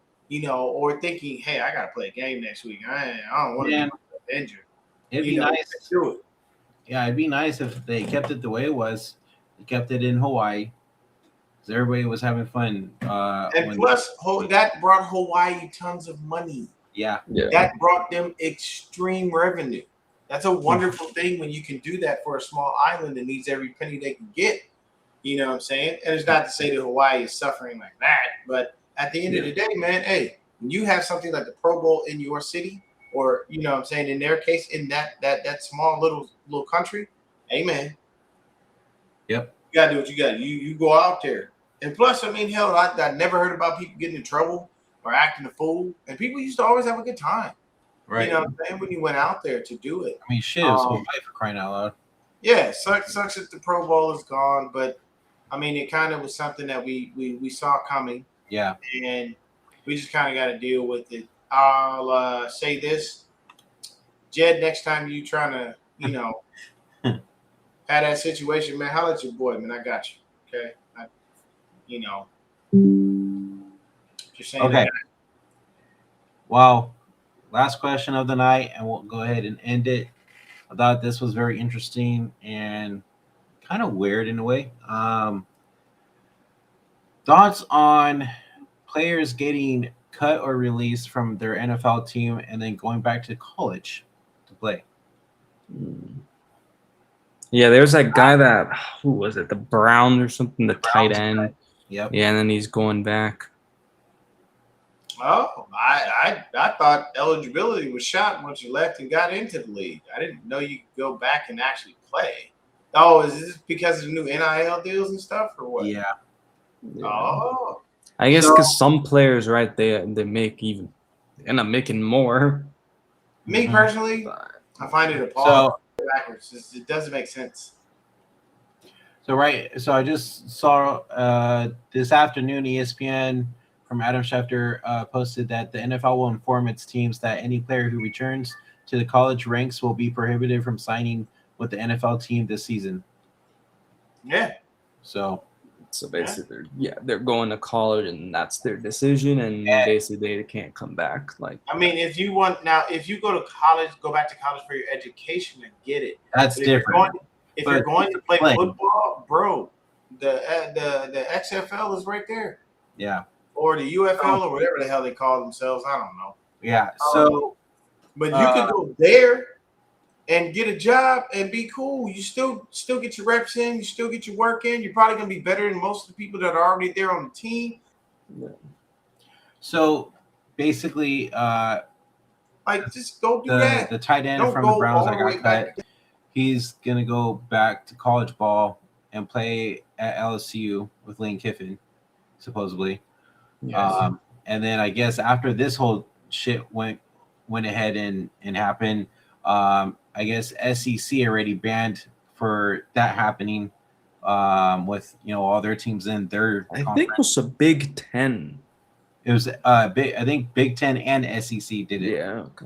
or thinking, "Hey, I got to play a game next week. I don't want to get injured." It'd be nice. Do it. Yeah, it'd be nice if they kept it the way it was. They kept it in Hawaii. Because everybody was having fun. And plus, that brought Hawaii tons of money. Yeah. That brought them extreme revenue. That's a wonderful thing when you can do that for a small island that needs every penny they can get. You know what I'm saying? And it's not to say that Hawaii is suffering like that, but at the end of the day, man, hey, when you have something like the Pro Bowl in your city, or you know what I'm saying, in their case, in that small little country, hey man. Yep. You gotta do what you gotta. You go out there. And plus, I mean, hell, I never heard about people getting in trouble or acting a fool. And people used to always have a good time. Right. You know what I'm saying? When you went out there to do it. I mean, shit, it was Hawaii for crying out loud. Yeah, sucks that the Pro Bowl is gone, but I mean, it kind of was something that we saw coming. Yeah. And we just kind of got to deal with it. I'll say this, Jed, next time you trying to, have that situation, man, holla at your boy, man. I got you. Okay. Just saying. Okay. Well, last question of the night, and we'll go ahead and end it. I thought this was very interesting and kind of weird in a way. Thoughts on players getting cut or released from their NFL team and then going back to college to play? Yeah, there's that guy who was it? The Browns or something, the tight end. Yep. Yeah, and then he's going back. Oh, I thought eligibility was shot once you left and got into the league. I didn't know you could go back and actually play. Oh, is this because of the new NIL deals and stuff, or what? Yeah. Oh, I guess because some players, right, they end up making more. Me personally, I find it appalling. Backwards. It doesn't make sense. So I just saw this afternoon ESPN from Adam Schefter posted that the NFL will inform its teams that any player who returns to the college ranks will be prohibited from signing with the NFL team this season. Yeah. So basically, they're going to college and that's their decision, and basically they can't come back. Like, I mean, if you go to college, go back to college for your education, I get it. That's different. If you're going to play football, bro, the XFL is right there. Yeah. Or the UFL or whatever the hell they call themselves. I don't know. Yeah. So, but you can go there and get a job and be cool. You still get your reps in. You still get your work in. You're probably gonna be better than most of the people that are already there on the team. Yeah. So basically, just go do that. The tight end from the Browns that got cut, he's gonna go back to college ball and play at LSU with Lane Kiffin, supposedly. Yes. And then I guess after this whole shit went ahead and happened, I guess SEC already banned for that happening with all their teams in their I conference. think it was a Big Ten. It was I think Big Ten and SEC did it. Yeah. Okay.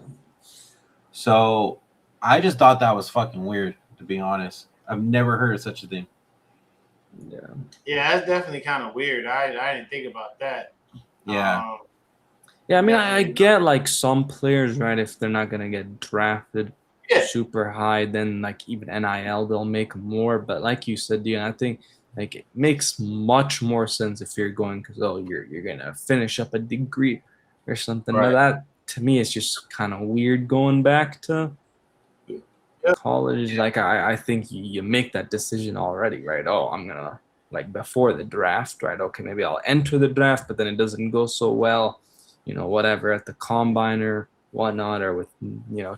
So I just thought that was fucking weird, to be honest. I've never heard of such a thing. Yeah. Yeah, that's definitely kind of weird. I didn't think about that. Yeah. Yeah, I mean, I get like some players, right? If they're not gonna get drafted, super high, then like even NIL they'll make more. But like you said, Deon, I think like it makes much more sense if you're going because you're gonna finish up a degree or something. But Right. that to me is just kind of weird going back to college. Like I think you make that decision already, right? Oh, I'm gonna like before the draft, right? Okay, maybe I'll enter the draft, but then it doesn't go so well, whatever at the combine or whatnot, or with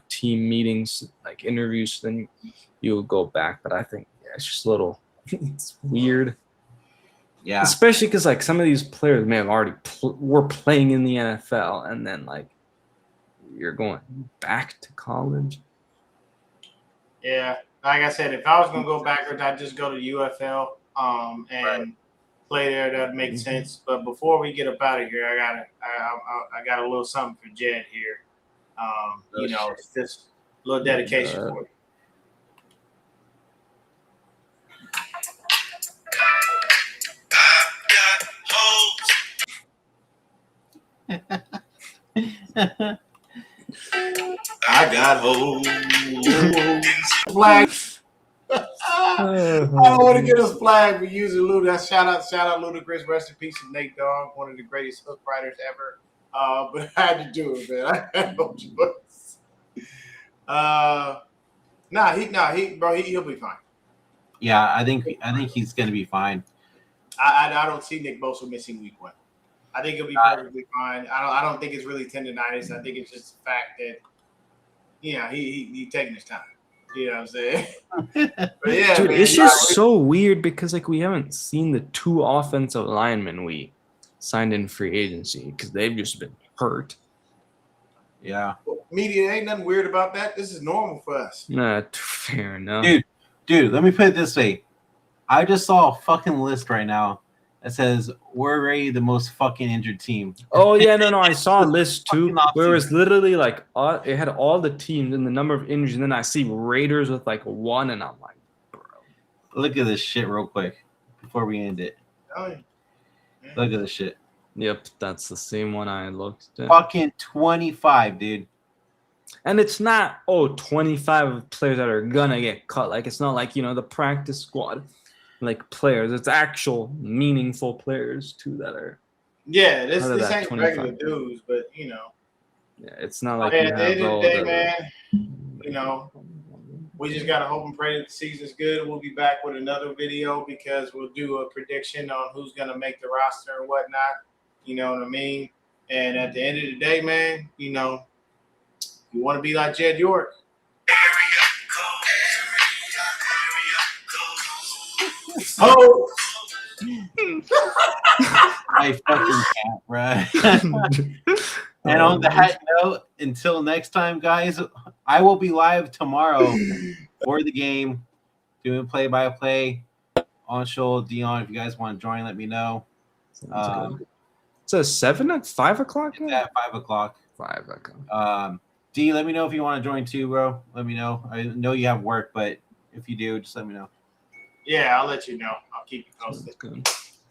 team meetings, like interviews, then you'll go back. But I think it's just a little, it's weird. Yeah. Especially because like some of these players may have already were playing in the NFL, and then like you're going back to college. Yeah, like I said, if I was gonna go backwards, I'd just go to UFL and play there. That'd make sense. But before we get up out of here, I got a little something for Jed here. It's just a little dedication for you. I got hoes. Flag. I don't want to get us flagged for using Luda. Shout out Ludacris. Rest in peace to Nate Dogg, one of the greatest hook writers ever. But I had to do it, man. I had no choice. He'll be fine. Yeah, I think he's gonna be fine. I don't see Nick Bosa missing week 1. I think he'll be perfectly fine. I don't think it's really tendonitis. I think it's just the fact that he taking his time. You know what I'm saying? But yeah, dude, man, it's just so weird because like we haven't seen the 2 offensive linemen we signed in free agency because they've just been hurt. Yeah. Media ain't nothing weird about that. This is normal for us. Nah, fair enough. Dude, let me put it this way. I just saw a fucking list right now that says we're already the most fucking injured team. Oh yeah, no, I saw a list too where it was literally like it had all the teams and the number of injuries, and then I see Raiders with like 1, and I'm like, bro. Look at this shit real quick before we end it. Oh, yeah. Look at this shit. Yep, that's the same one I looked at. Fucking 25, dude. And it's not 25 players that are gonna get cut. Like it's not like the practice squad like players. It's actual meaningful players too that are. Yeah, this ain't regular dudes, but Yeah, it's not like at the end of the day, man. We just gotta hope and pray that the season's good. We'll be back with another video because we'll do a prediction on who's gonna make the roster and whatnot. You know what I mean? And at the end of the day, man, you want to be like Jed York. Oh, I fucking can't, bro. And on that note, until next time, guys, I will be live tomorrow for the game, doing play-by-play. Anshul, Deon, if you guys want to join, let me know. It's a 7 at 5 o'clock. It's at 5 o'clock. 5 o'clock. D, let me know if you want to join too, bro. Let me know. I know you have work, but if you do, just let me know. Yeah, I'll let you know. I'll keep you posted.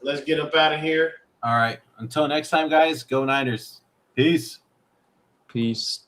Let's get up out of here. All right. Until next time, guys, go Niners. Peace. Peace.